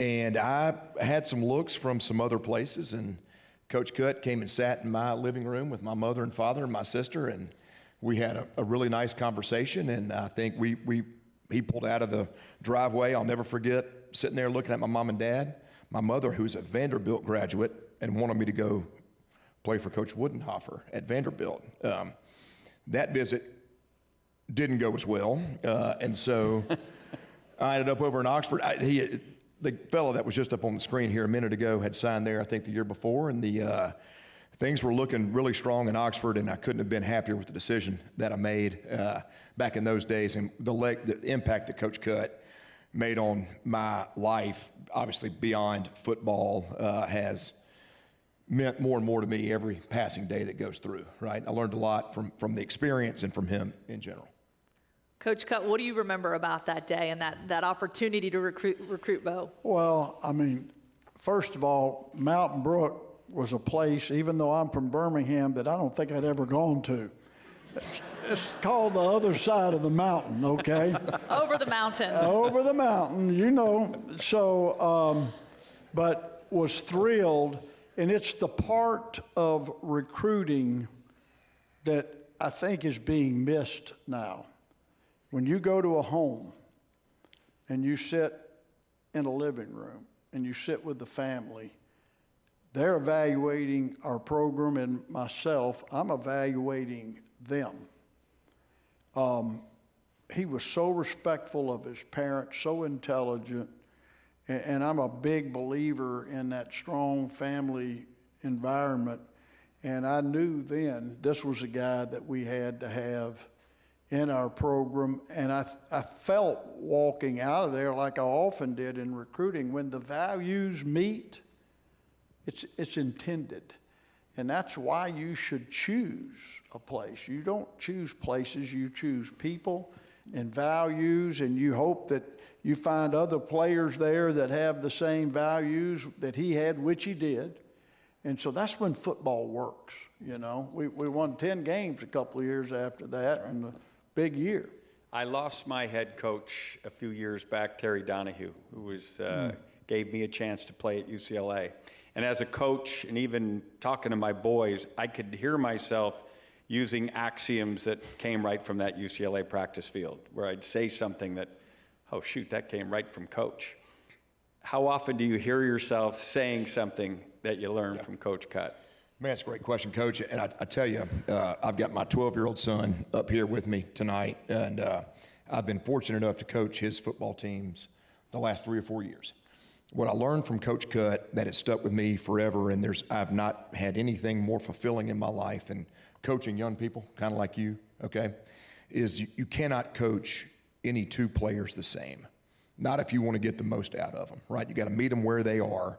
And I had some looks from some other places, and Coach Cutt came and sat in my living room with my mother and father and my sister, and we had a really nice conversation, and I think he pulled out of the driveway. I'll never forget sitting there looking at my mom and dad, my mother, who's a Vanderbilt graduate, and wanted me to go play for Coach Woodenhofer at Vanderbilt. That visit didn't go as well, and so I ended up over in Oxford. The fellow that was just up on the screen here a minute ago had signed there, I think, the year before, and the things were looking really strong in Oxford, and I couldn't have been happier with the decision that I made back in those days. And the impact that Coach Cutt made on my life, obviously beyond football, has meant more and more to me every passing day that goes through, right? I learned a lot from the experience and from him in general. Coach Cutt, what do you remember about that day and that opportunity to recruit Bo? Well, I mean, first of all, Mountain Brook was a place, even though I'm from Birmingham, that I don't think I'd ever gone to. It's called the other side of the mountain, okay? Over the mountain. Over the mountain, you know. So, but was thrilled, and it's the part of recruiting that I think is being missed now. When you go to a home and you sit in a living room and you sit with the family, they're evaluating our program and myself. I'm evaluating them. He was so respectful of his parents, so intelligent, and I'm a big believer in that strong family environment. And I knew then this was a guy that we had to have in our program. And I felt walking out of there like I often did in recruiting, when the values meet, it's intended. And that's why you should choose a place. You don't choose places, you choose people and values, and you hope that you find other players there that have the same values that he had, which he did. And so that's when football works, you know. We won 10 games a couple of years after that, and a big year. I lost my head coach a few years back, Terry Donahue, who was gave me a chance to play at UCLA. And as a coach, and even talking to my boys, I could hear myself using axioms that came right from that UCLA practice field, where I'd say something that, oh shoot, that came right from Coach. How often do you hear yourself saying something that you learned from Coach Cutt? Man, that's a great question, Coach. And I tell you, I've got my 12-year-old son up here with me tonight, and I've been fortunate enough to coach his football teams the last 3 or 4 years. What I learned from Coach Cutt that has stuck with me forever, and I've not had anything more fulfilling in my life than coaching young people, kind of like you, okay, is you cannot coach any two players the same. Not if you want to get the most out of them, right? You got to meet them where they are.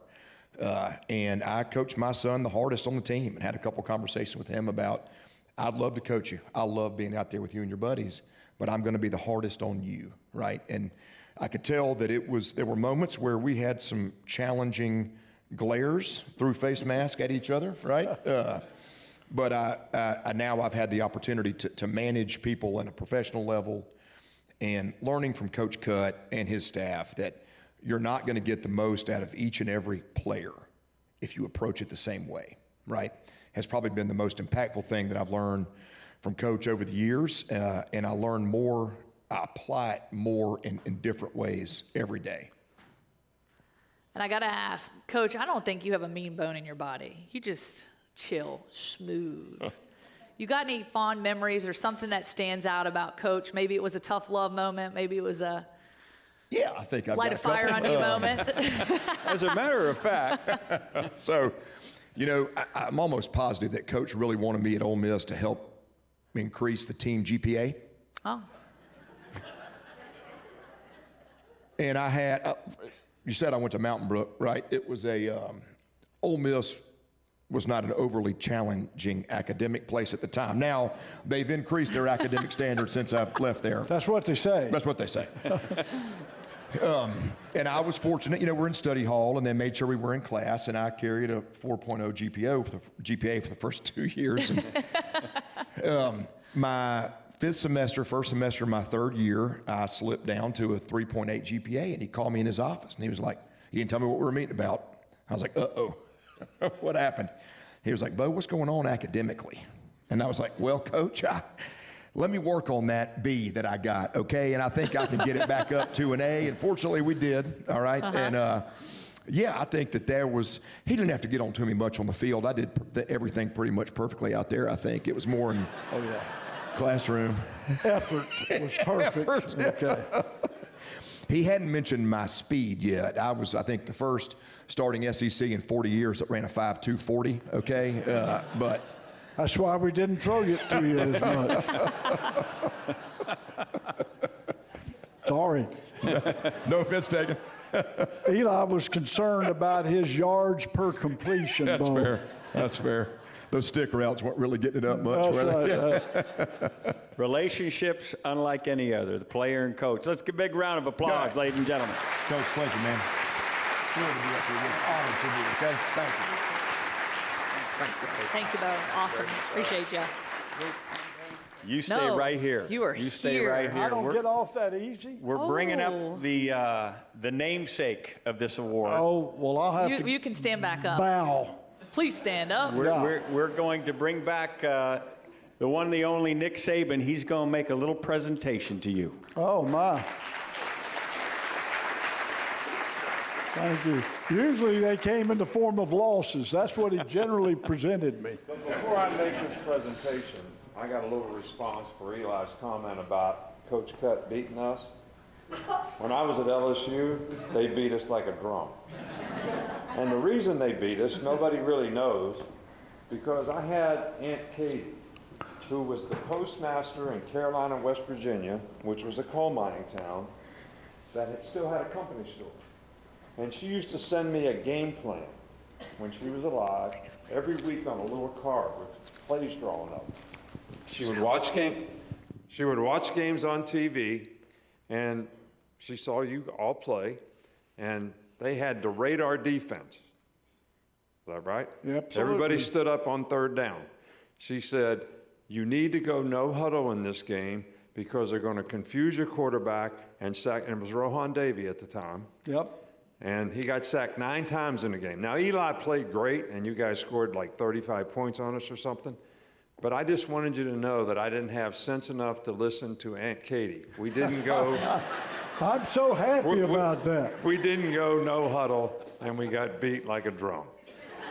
And I coached my son the hardest on the team and had a couple conversations with him about, I'd love to coach you. I love being out there with you and your buddies, but I'm going to be the hardest on you, right? And I could tell that there were moments where we had some challenging glares through face mask at each other, right? But now I've had the opportunity to manage people on a professional level, and learning from Coach Cutt and his staff that you're not going to get the most out of each and every player if you approach it the same way, right? Has probably been the most impactful thing that I've learned from Coach over the years, and I learn more, I apply it more in different ways every day. And I got to ask, Coach, I don't think you have a mean bone in your body. You just chill, smooth. You got any fond memories or something that stands out about Coach? Maybe it was a tough love moment. Maybe it was a I think I've light got a fire on you moment. As a matter of fact. So, you know, I'm almost positive that Coach really wanted me at Ole Miss to help increase the team GPA. Oh. And I had, you said I went to Mountain Brook, right? It was Ole Miss was not an overly challenging academic place at the time. Now, they've increased their academic standards since I've left there. That's what they say. That's what they say. And I was fortunate, you know, we're in study hall, and they made sure we were in class, and I carried a 4.0 GPA for the first 2 years. And, my first semester of my third year, I slipped down to a 3.8 GPA, and he called me in his office, and he was like, "You didn't tell me what we were meeting about." I was like, "Uh-oh." What happened? He was like, "Bo, what's going on academically?" And I was like, "Well, Coach, let me work on that B that I got, okay? And I think I can get it back up to an A." And fortunately, we did, all right? And I think that he didn't have to get on to me much on the field. I did everything pretty much perfectly out there, I think. It was more in classroom. Effort was perfect. Okay. He hadn't mentioned my speed yet. I was, I think, the first starting SEC in 40 years that ran a 5.2 40, okay? But that's why we didn't throw it to you as much. Sorry. No offense taken. Eli was concerned about his yards per completion. That's Bo. fair. That's fair. Those stick routes weren't really getting it up much, were they? Relationships unlike any other, the player and coach. Let's give a big round of applause, ladies and gentlemen. Coach, pleasure, man. Thrilled to be up here with you. Honored to be, okay? Thank you. Thanks, guys. Thank you, Bo. Awesome. Appreciate you. You stay right here. You are You stay here. right here. I don't get off that easy. We're bringing up the namesake of this award. Oh, well, I'll have to You can stand back up. bow. Please stand up. We're going to bring back the one, the only Nick Saban. He's going to make a little presentation to you. Oh, my. Thank you. Usually they came in the form of losses. That's what he generally presented me. But before I make this presentation, I got a little response for Eli's comment about Coach Cutt beating us. When I was at LSU, they beat us like a drum. And the reason they beat us, nobody really knows, because I had Aunt Katie, who was the postmaster in Carolina, West Virginia, which was a coal mining town, that still had a company store. And she used to send me a game plan when she was alive, every week on a little card with plays drawn up. She would watch games on TV, and she saw you all play, and they had the radar defense. Is that right? Yep. Everybody stood up on third down. She said, you need to go no huddle in this game because they're going to confuse your quarterback and sack. And it was Rohan Davey at the time. Yep. And he got sacked 9 times in the game. Now, Eli played great, and you guys scored like 35 points on us or something. But I just wanted you to know that I didn't have sense enough to listen to Aunt Katie. We didn't go. I'm so happy about that. We didn't go no huddle, and we got beat like a drum.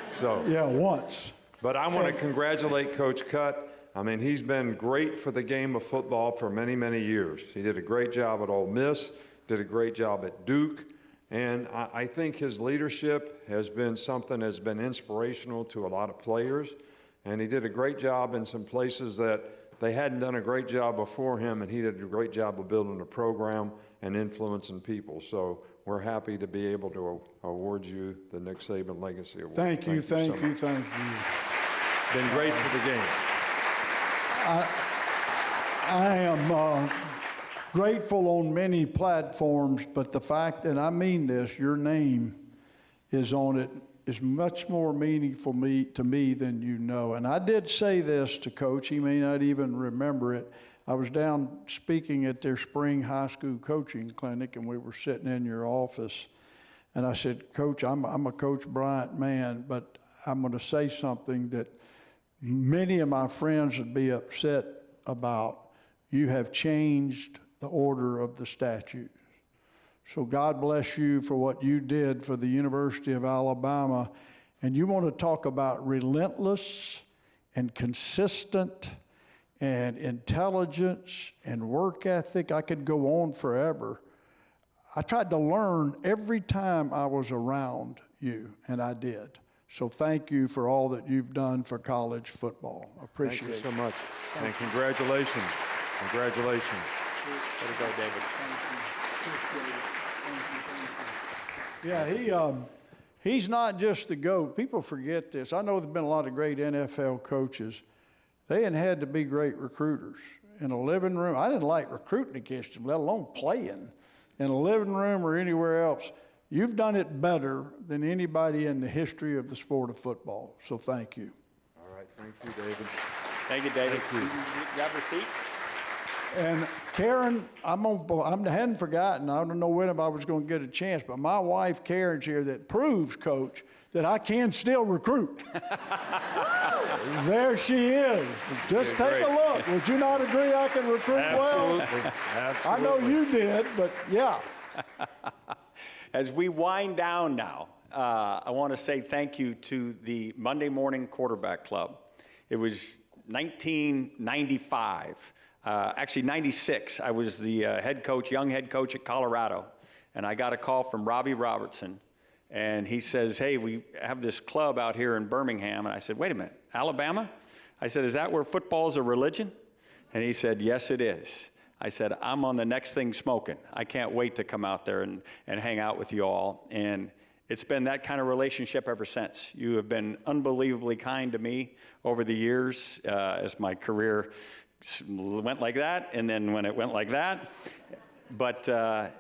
So. Yeah, once. But I want to congratulate Coach Cutt. I mean, he's been great for the game of football for many, many years. He did a great job at Ole Miss, did a great job at Duke. And I think his leadership has been something that's been inspirational to a lot of players. And he did a great job in some places that they hadn't done a great job before him, and he did a great job of building a program and influencing people. So we're happy to be able to award you the Nick Saban Legacy Award. Thank you. Been great for the game. I am grateful on many platforms, but the fact that I mean this, your name is on it, is much more meaningful to me than you know. And I did say this to Coach. He may not even remember it. I was down speaking at their spring high school coaching clinic, and we were sitting in your office. And I said, Coach, I'm a Coach Bryant man, but I'm going to say something that many of my friends would be upset about. You have changed the order of the statutes. So God bless you for what you did for the University of Alabama. And you want to talk about relentless and consistent and intelligence and work ethic. I could go on forever. I tried to learn every time I was around you, and I did. So thank you for all that you've done for college football. I appreciate it. Thank you so much. And congratulations. Congratulations. Way to go, David. Yeah, he's not just the GOAT. People forget this. I know there's been a lot of great NFL coaches. They ain't had to be great recruiters. In a living room, I didn't like recruiting against them, let alone playing. In a living room or anywhere else, you've done it better than anybody in the history of the sport of football. So thank you. All right, thank you, David. Thank you, David. Thank you. You have a seat? And Karen, I hadn't forgotten. I don't know when I was going to get a chance, but my wife Karen's here that proves, Coach, that I can still recruit. There she is. Just take a look. Would you not agree I can recruit well? Absolutely. I know you did, but yeah. As we wind down now, I want to say thank you to the Monday Morning Quarterback Club. It was 1995. Actually, 96, I was the young head coach at Colorado, and I got a call from Robbie Robertson, and he says, hey, we have this club out here in Birmingham, and I said, wait a minute, Alabama? I said, is that where football's a religion? And he said, yes, it is. I said, I'm on the next thing smoking. I can't wait to come out there and hang out with you all, and it's been that kind of relationship ever since. You have been unbelievably kind to me over the years as my career went like that, and then when it went like that. But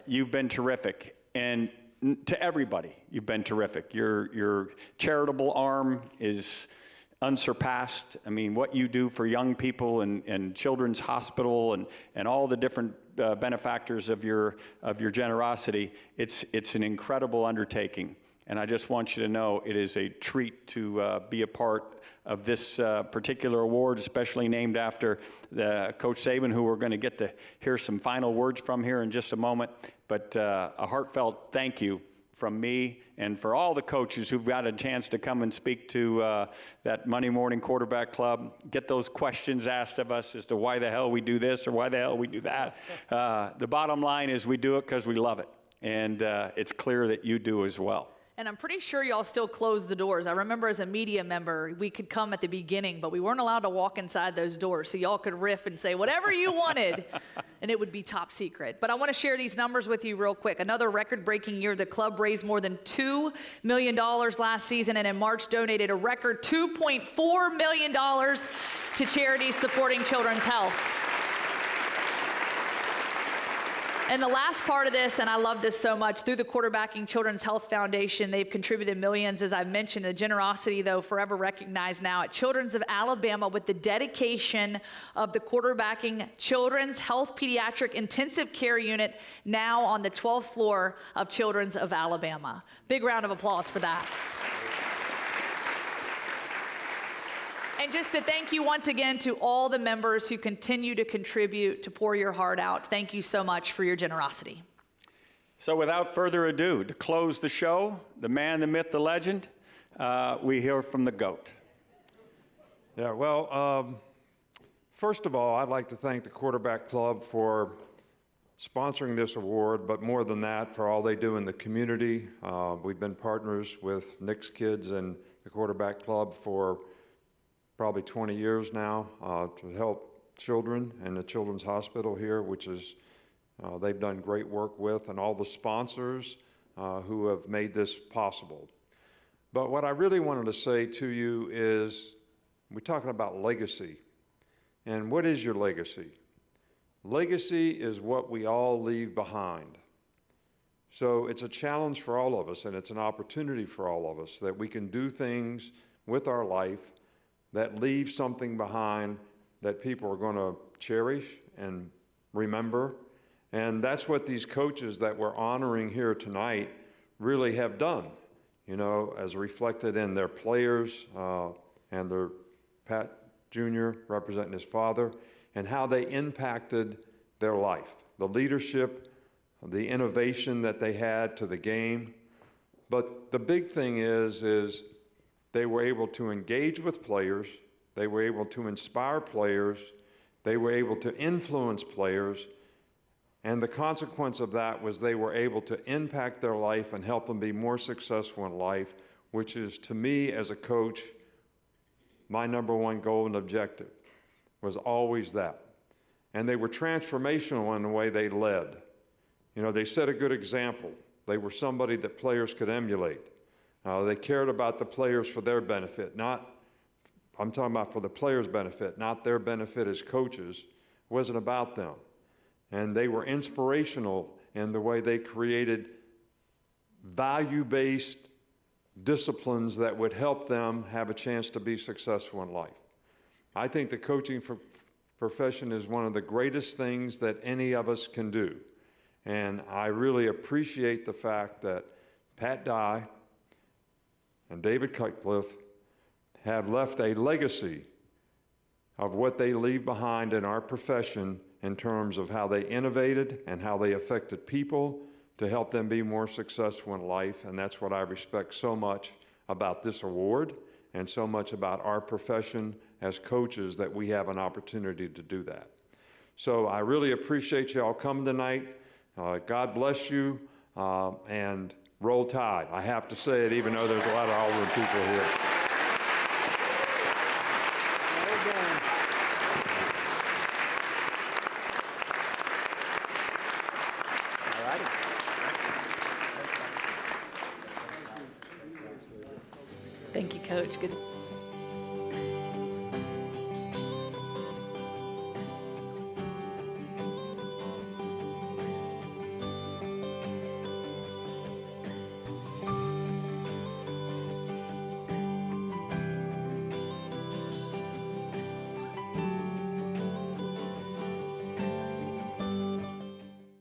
you've been terrific. And to everybody, you've been terrific. Your charitable arm is unsurpassed. I mean, what you do for young people and Children's Hospital and all the different benefactors of your generosity, it's an incredible undertaking. And I just want you to know it is a treat to be a part of this particular award, especially named after Coach Saban, who we're going to get to hear some final words from here in just a moment. But a heartfelt thank you from me and for all the coaches who've got a chance to come and speak to that Monday morning quarterback club, get those questions asked of us as to why the hell we do this or why the hell we do that. The bottom line is we do it because we love it. And it's clear that you do as well. And I'm pretty sure y'all still close the doors. I remember as a media member, we could come at the beginning, but we weren't allowed to walk inside those doors. So y'all could riff and say whatever you wanted, and it would be top secret. But I want to share these numbers with you real quick. Another record-breaking year. The club raised more than $2 million last season, and in March donated a record $2.4 million to charities supporting children's health. And the last part of this, and I love this so much, through the Quarterbacking Children's Health Foundation, they've contributed millions, as I've mentioned. The generosity, though, forever recognized now at Children's of Alabama with the dedication of the Quarterbacking Children's Health Pediatric Intensive Care Unit, now on the 12th floor of Children's of Alabama. Big round of applause for that. And just to thank you once again to all the members who continue to contribute, to pour your heart out. Thank you so much for your generosity. So without further ado, to close the show, the man, the myth, the legend, we hear from the GOAT. Yeah, well, first of all, I'd like to thank the Quarterback Club for sponsoring this award, but more than that, for all they do in the community. We've been partners with Nick's Kids and the Quarterback Club for probably 20 years now to help children and the Children's Hospital here, which is they've done great work with, and all the sponsors who have made this possible. But what I really wanted to say to you is, we're talking about legacy. And what is your legacy? Legacy is what we all leave behind. So it's a challenge for all of us, and it's an opportunity for all of us that we can do things with our life that leave something behind that people are going to cherish and remember. And that's what these coaches that we're honoring here tonight really have done, you know, as reflected in their players and their Pat Jr. representing his father, and how they impacted their life, the leadership, the innovation that they had to the game. But the big thing is they were able to engage with players, they were able to inspire players, they were able to influence players, and the consequence of that was they were able to impact their life and help them be more successful in life, which is, to me as a coach, my #1 goal and objective was always that. And they were transformational in the way they led. You know, they set a good example. They were somebody that players could emulate. They cared about the players for their benefit, I'm talking about for the players' benefit, not their benefit as coaches. It wasn't about them. And they were inspirational in the way they created value-based disciplines that would help them have a chance to be successful in life. I think the coaching profession is one of the greatest things that any of us can do. And I really appreciate the fact that Pat Dye and David Cutcliffe have left a legacy of what they leave behind in our profession in terms of how they innovated and how they affected people to help them be more successful in life. And that's what I respect so much about this award and so much about our profession as coaches, that we have an opportunity to do that. So I really appreciate you all coming tonight. God bless you, and roll Tide. I have to say it, even though there's a lot of Auburn people here. Thank you, Coach. Good.